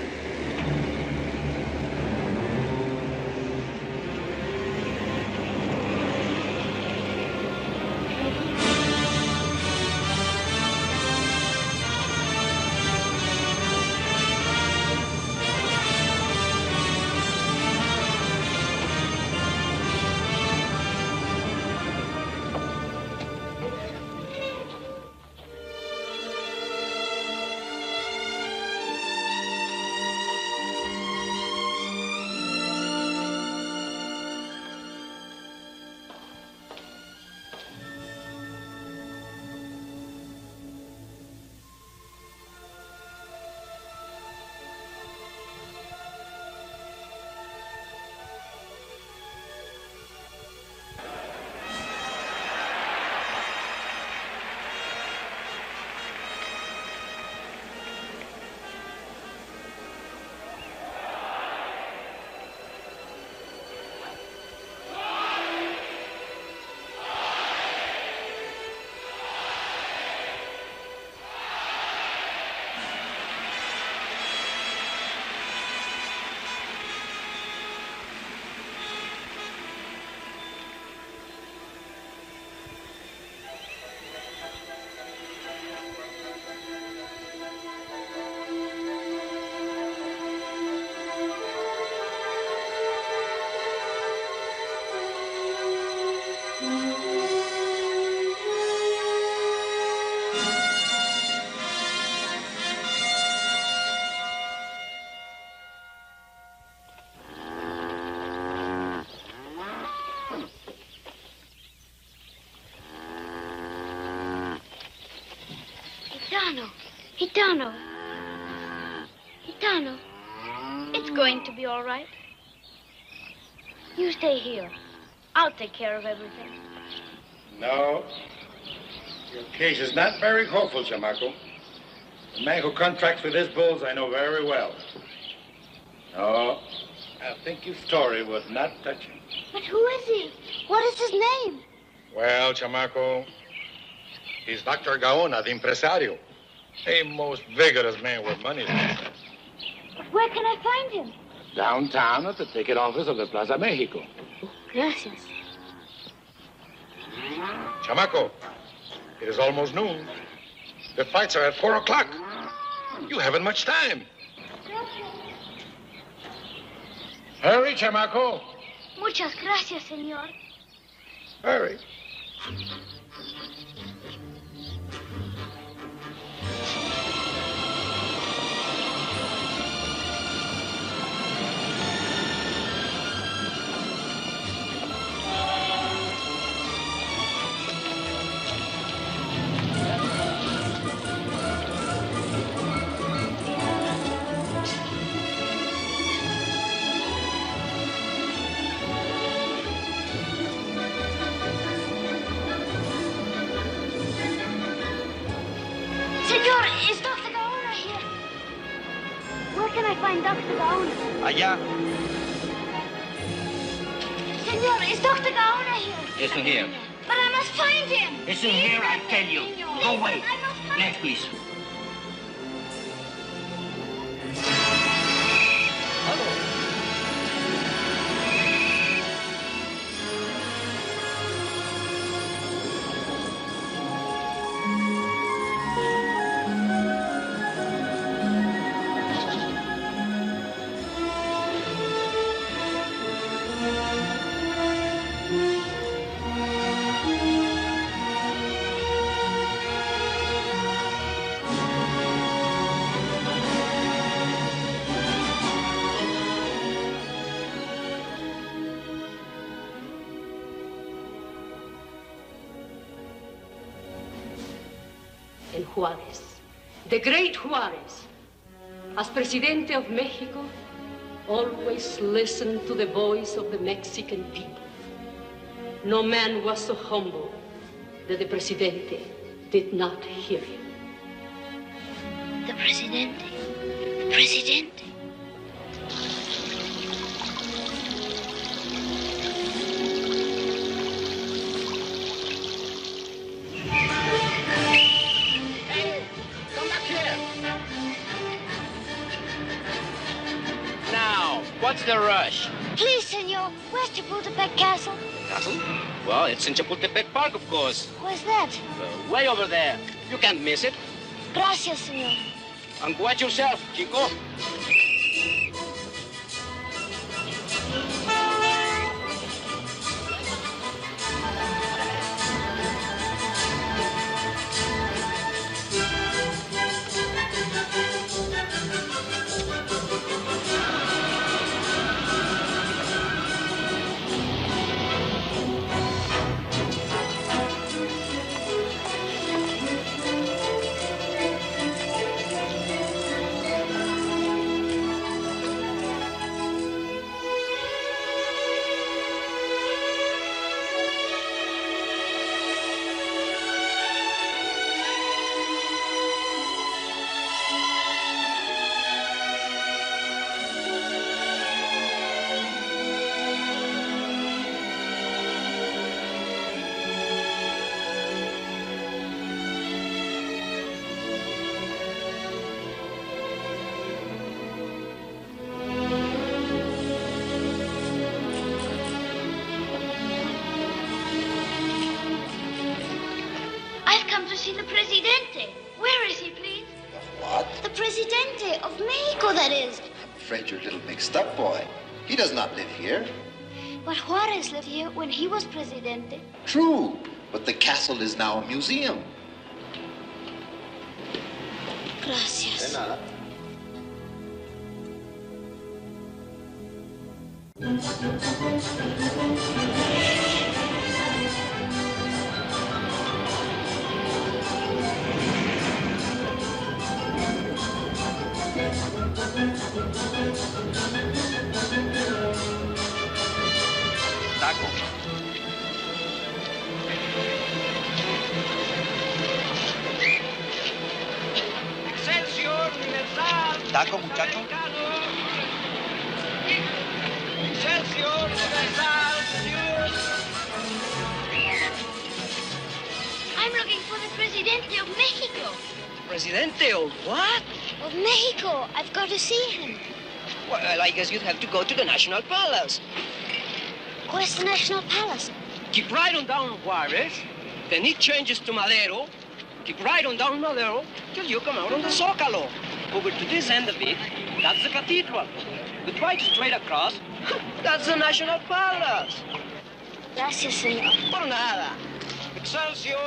Gitano. Gitano. It's going to be all right. You stay here. I'll take care of everything. No. Your case is not very hopeful, chamaco. The man who contracts with these bulls I know very well. No, I think your story was not touching. But who is he? What is his name? Well, chamaco, he's Dr. Gaona, the impresario. A most vigorous man with money. Where can I find him? Downtown at the ticket office of the Plaza Mexico. Gracias. Chamaco, it is almost noon. The fights are at 4 o'clock. You haven't much time. Hurry, Chamaco. Muchas gracias, señor. Hurry. Señor, is Dr. Gaona here? Where can I find Dr. Gaona? Allá. Señor, is Dr. Gaona here? Isn't here. But I must find him. Isn't here, I tell you. Go away. Next, please. And Juárez, the great Juárez, as Presidente of Mexico, always listened to the voice of the Mexican people. No man was so humble that the Presidente did not hear him. The Presidente. The Presidente. Come back here. Now, what's the rush? Please, senor, where's Chapultepec Castle? Castle? Well, it's in Chapultepec Park, of course. Where's that? Way over there. You can't miss it. Gracias, senor. And watch yourself, Chico. I've come to see the Presidente. Where is he, please? What? The Presidente of Mexico, that is. I'm afraid you're a little mixed up, boy. He does not live here. But Juarez lived here when he was Presidente. True, but the castle is now a museum. Gracias. De nada. Taco. Excelsior Universal. Taco, muchacho. Excelsior Universal. I'm looking for the Presidente of Mexico. Presidente of what? Of Mexico. I've got to see him. Well, I guess you'd have to go to the National Palace. Where's the National Palace? Keep right on down Juarez, then it changes to Madero. Keep right on down Madero till you come out on the Zócalo. Over to this end of it, that's the cathedral. But right straight across, that's the National Palace. Gracias, señor. Por nada. Excelsior.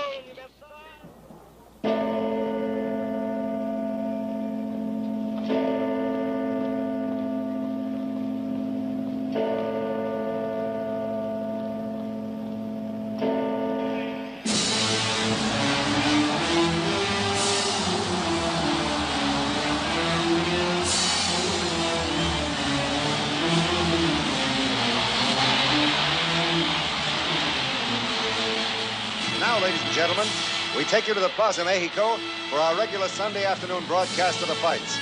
Now, ladies and gentlemen, we take you to the Plaza Mexico for our regular Sunday afternoon broadcast of the fights.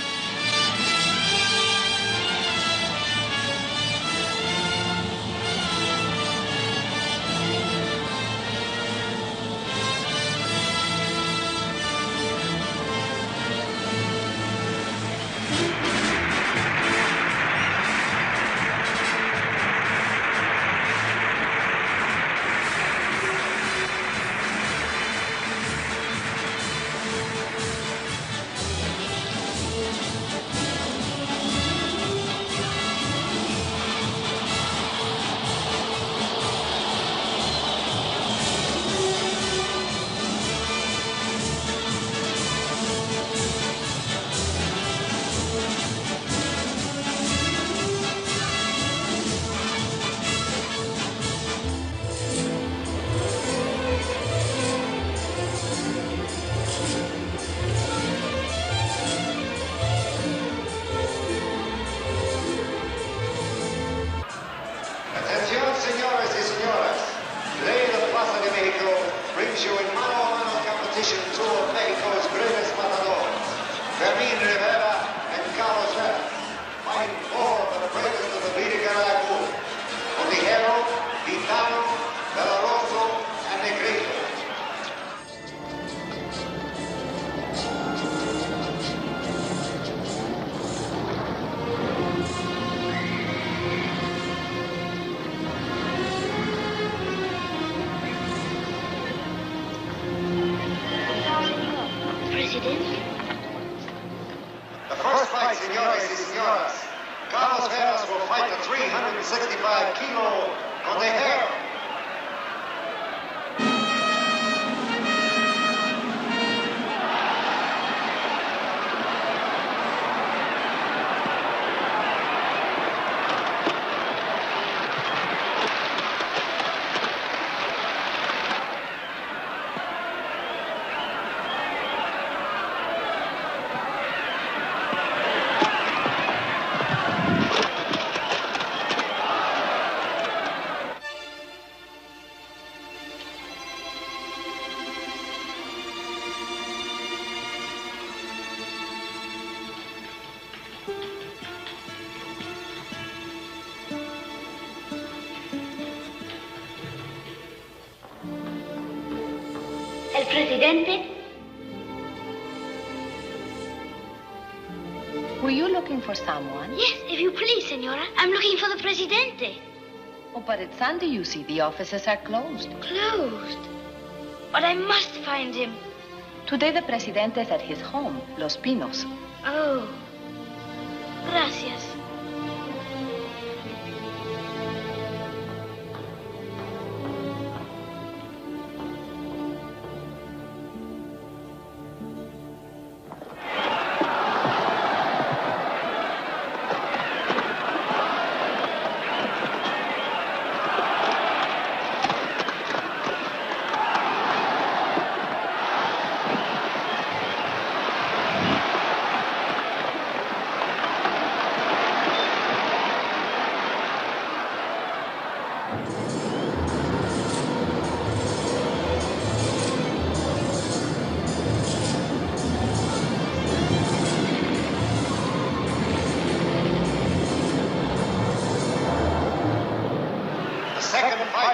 El presidente. Were you looking for someone? Yes, if you please, senora. I'm looking for the presidente. Oh, but it's Sunday, you see. The offices are closed. Closed? But I must find him. Today the presidente is at his home, Los Pinos. Oh. Gracias.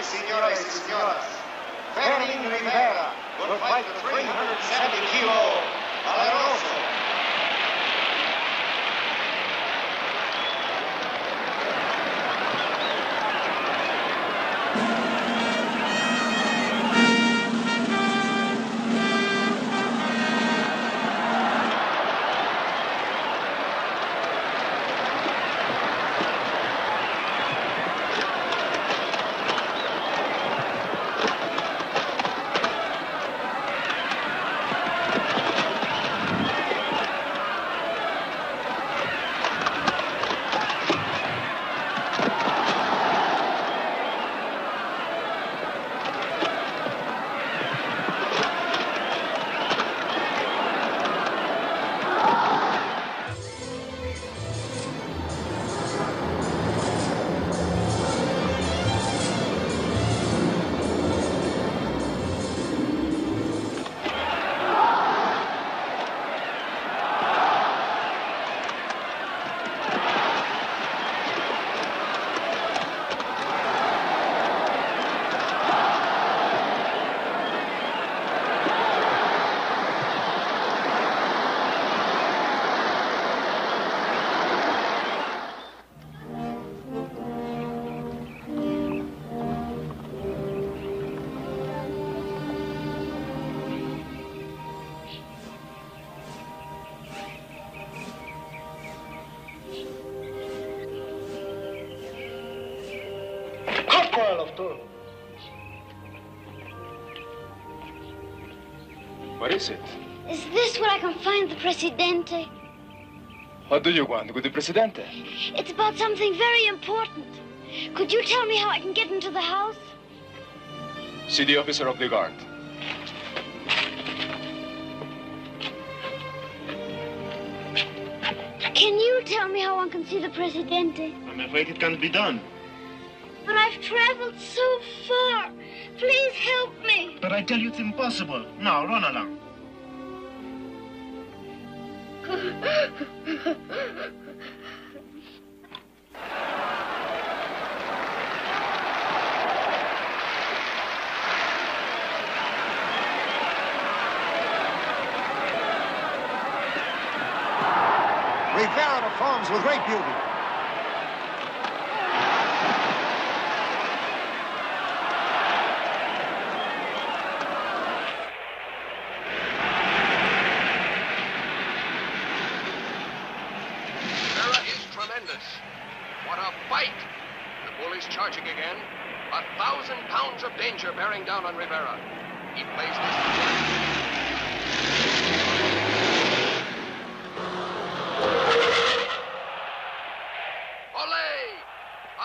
Señoras y señores, Fermín Rivera will fight the 370-kilo Valeroso. quarrel of two. What is it? Is this where I can find the Presidente? What do you want with the Presidente? It's about something very important. Could you tell me how I can get into the house? See the officer of the guard. Can you tell me how one can see the Presidente? I'm afraid it can't be done. But I've traveled so far. Please help me. But I tell you it's impossible. Now, run along. Rivera performs with great beauty. Rivera is tremendous. What a fight! The bull is charging again. 1,000 pounds of danger bearing down on Rivera. He plays this.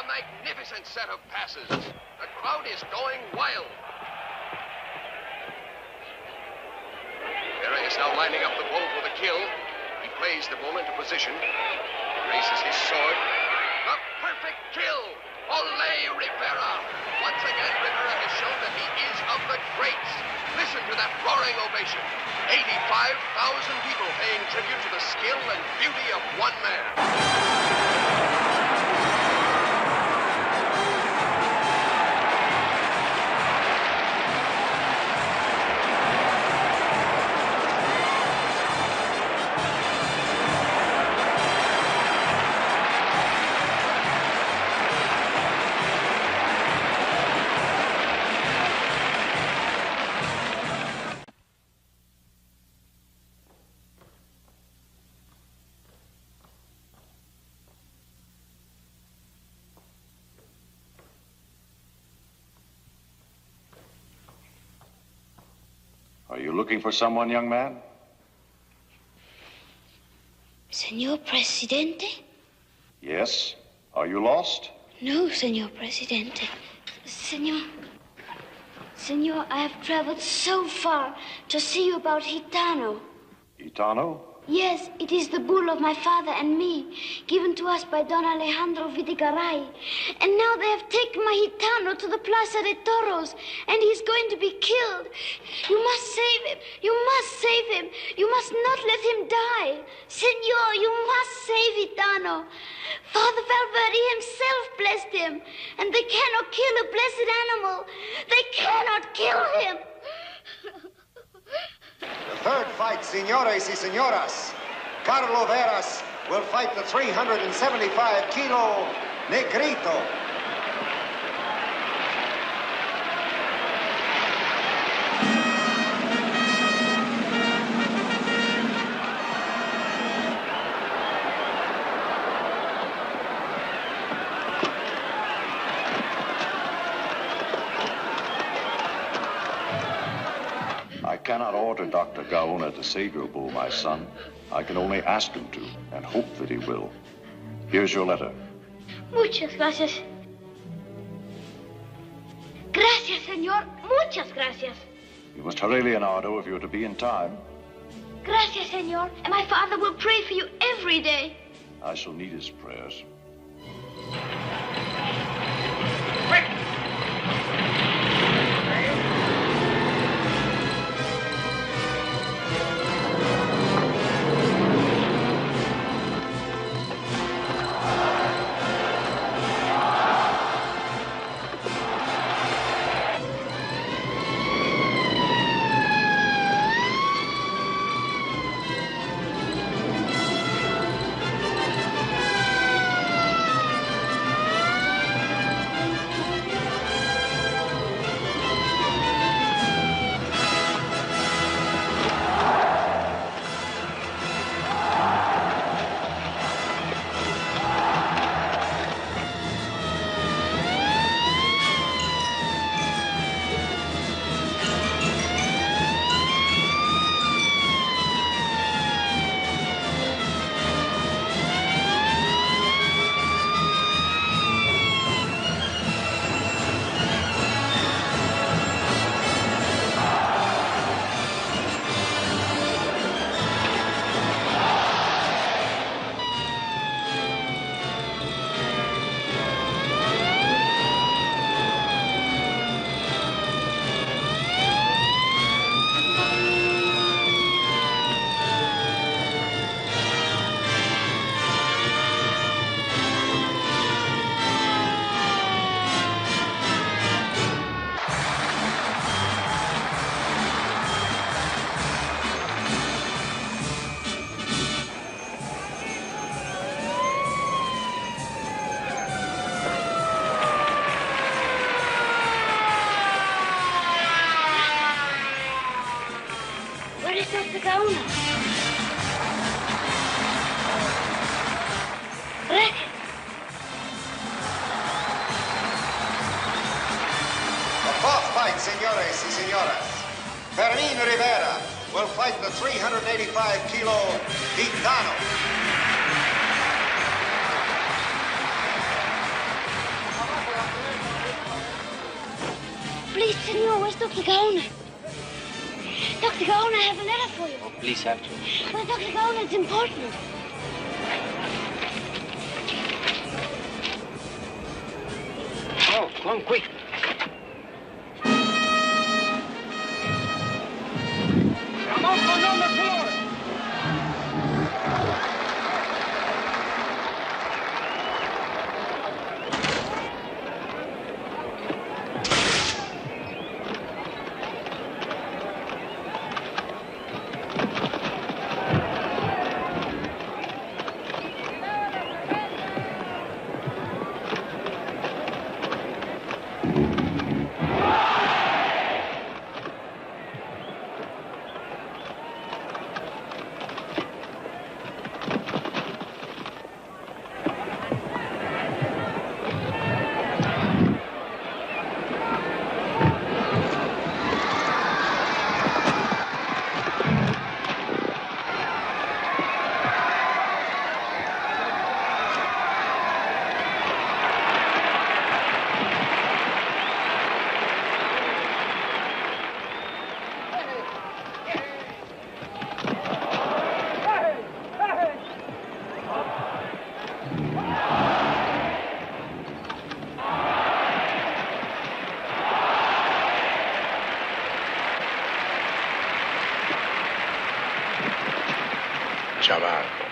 Magnificent set of passes. The crowd is going wild. Rivera is now lining up the bull for the kill. He plays the bull into position. Raises his sword. The perfect kill. Ole Rivera. Once again, Rivera has shown that he is of the greats. Listen to that roaring ovation. 85,000 people paying tribute to the skill and beauty of one man. Are you looking for someone, young man? Senor Presidente? Yes. Are you lost? No, Senor Presidente. Senor, I have traveled so far to see you about Gitano. Gitano? Yes, it is the bull of my father and me, given to us by Don Alejandro Videgaray. And now they have taken my Gitano to the Plaza de Toros, and he's going to be killed. You must save him. You must save him. You must not let him die. Senor, you must save Gitano. Father Valverde himself blessed him, and they cannot kill a blessed animal. They cannot kill him. The third fight, senores y señoras. Carlo Veras will fight the 375-kilo Negrito. I cannot order Dr. Gaona to save your bull, my son. I can only ask him to, and hope that he will. Here's your letter. Muchas gracias. Gracias, señor. Muchas gracias. You must hurry, Leonardo, if you're to be in time. Gracias, señor. And my father will pray for you every day. I shall need his prayers. Quick! Gaona. Wreck. The fourth fight, senores y señoras. Fermin Rivera will fight the 385-kilo Gitano. Please, senor, where's Dr. Gaona? Dr. Gaona, I have a letter for you. Oh, please, have to. Well, Dr. Gaona, it's important. Oh, come on, quick. Come on, number 4. Chamaco.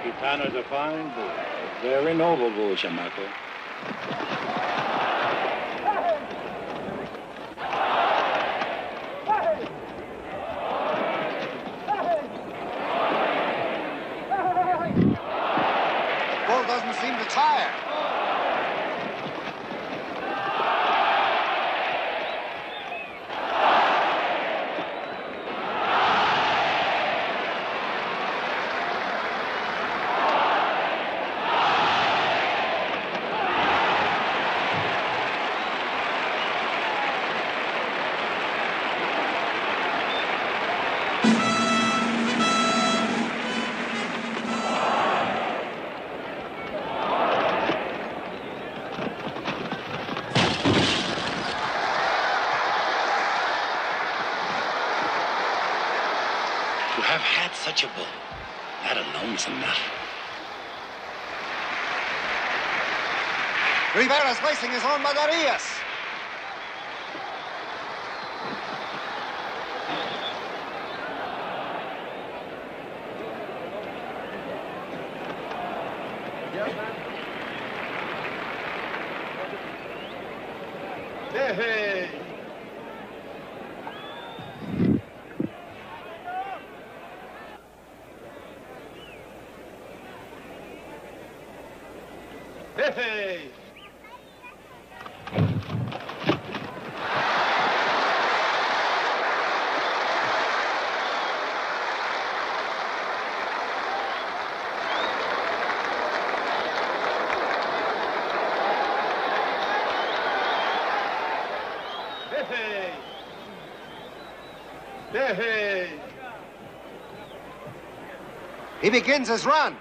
Gitano's a fine bull. A very noble bull, Chamaco. Bull doesn't seem to tire. such a bull. That alone is enough. Rivera's lacing his own banderillas. Hey. Hey. Hey. He begins his run.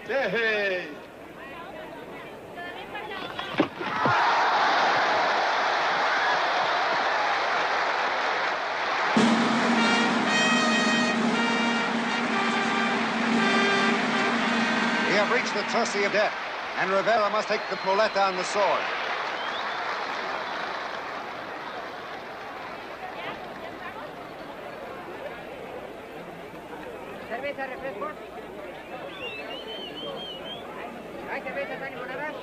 Hey. We have reached the Tosi of death, and Rivera must take the muleta on the sword. Cerveza, refresco. ¿Hay cervezas, hay limonadas?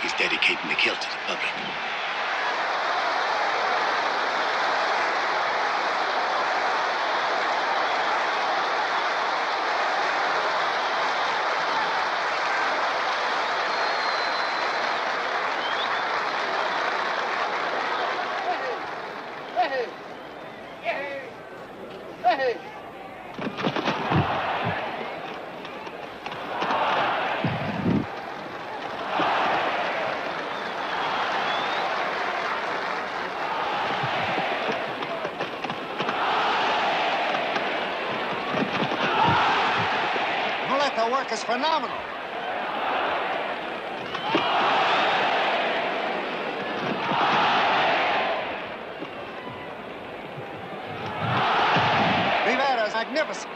He's dedicating the kill to the public. Muleta work is phenomenal. Rivera is magnificent.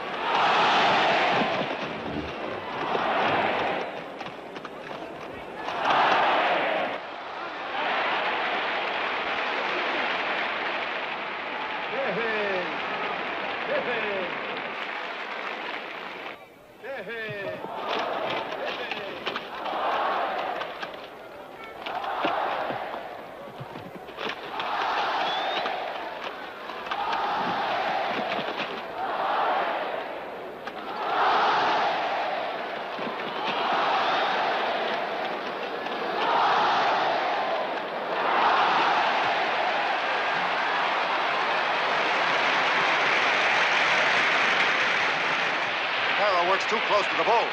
Works too close to the bull.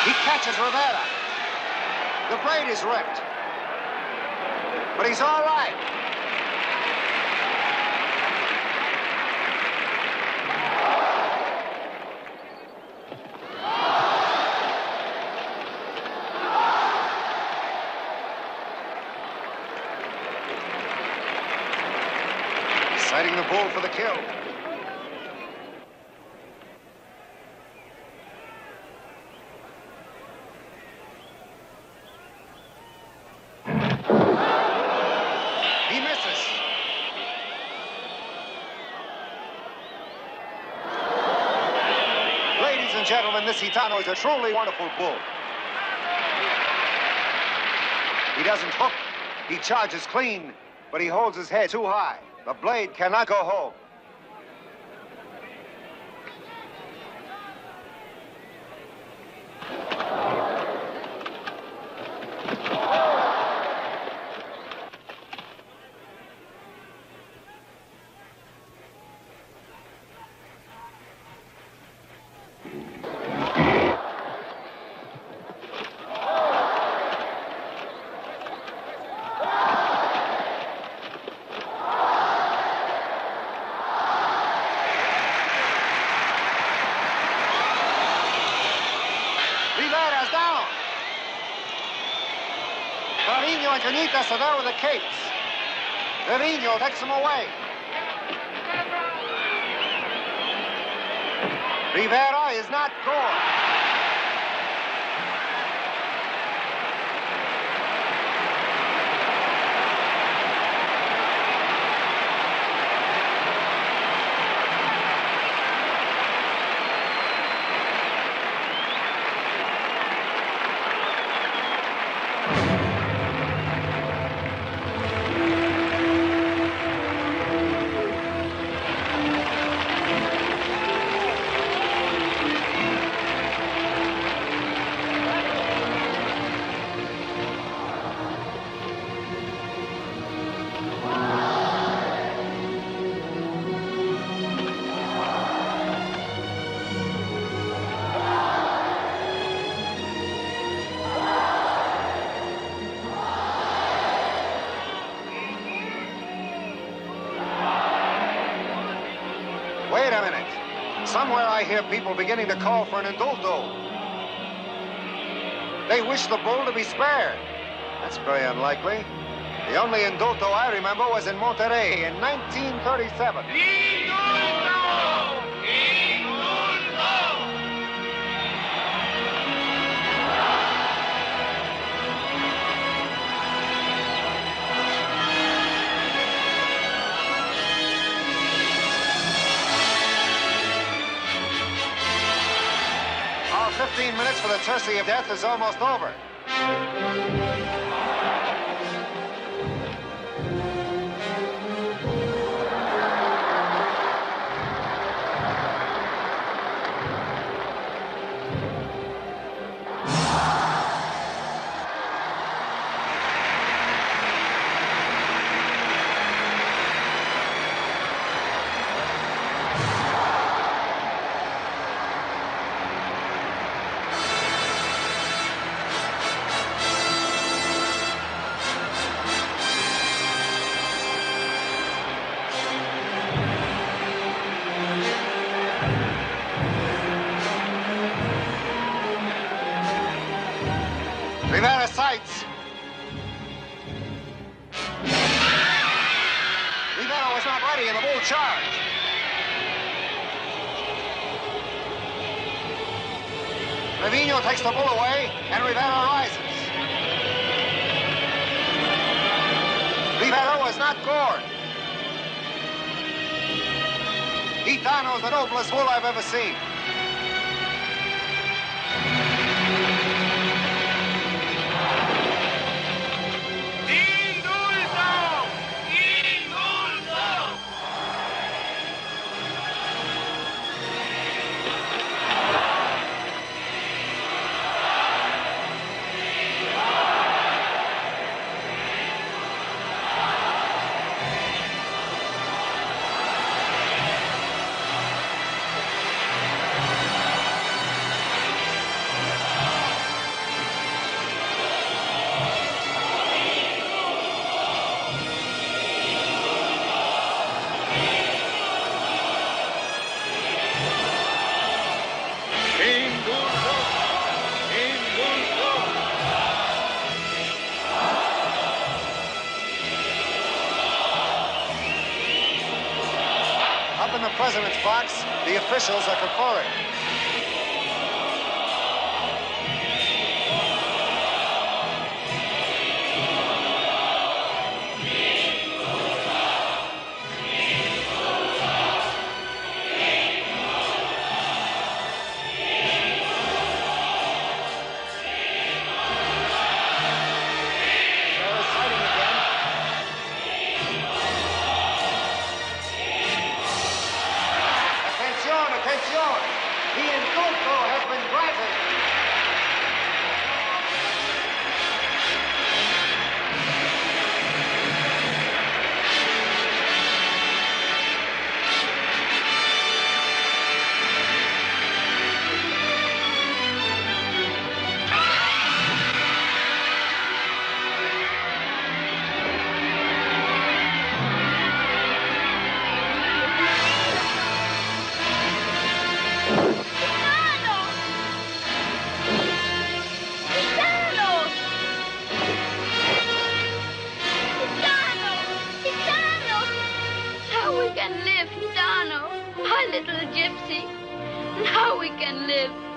He catches Rivera. The blade is ripped. But he's all right. Sighting the bull for the kill. He misses. Ladies and gentlemen, this Gitano is a truly wonderful bull. He doesn't hook. He charges clean, but he holds his head too high. The blade cannot go home. Trevino and Canitas are there with the capes. Trevino takes them away. Rivera is not gone. Wait a minute. Somewhere I hear people beginning to call for an indulto. They wish the bull to be spared. That's very unlikely. The only indulto I remember was in Monterrey in 1937. Our 15 minutes for the Tercy of Death is almost over. Rivera sights. Rivera was not ready in the bull charge. Trevino takes the bull away, and Rivera rises. Rivera was not gored. Gitano's the noblest bull I've ever seen. Up in the president's box, the officials are conferring. Attenzione! little gypsy. Now we can live.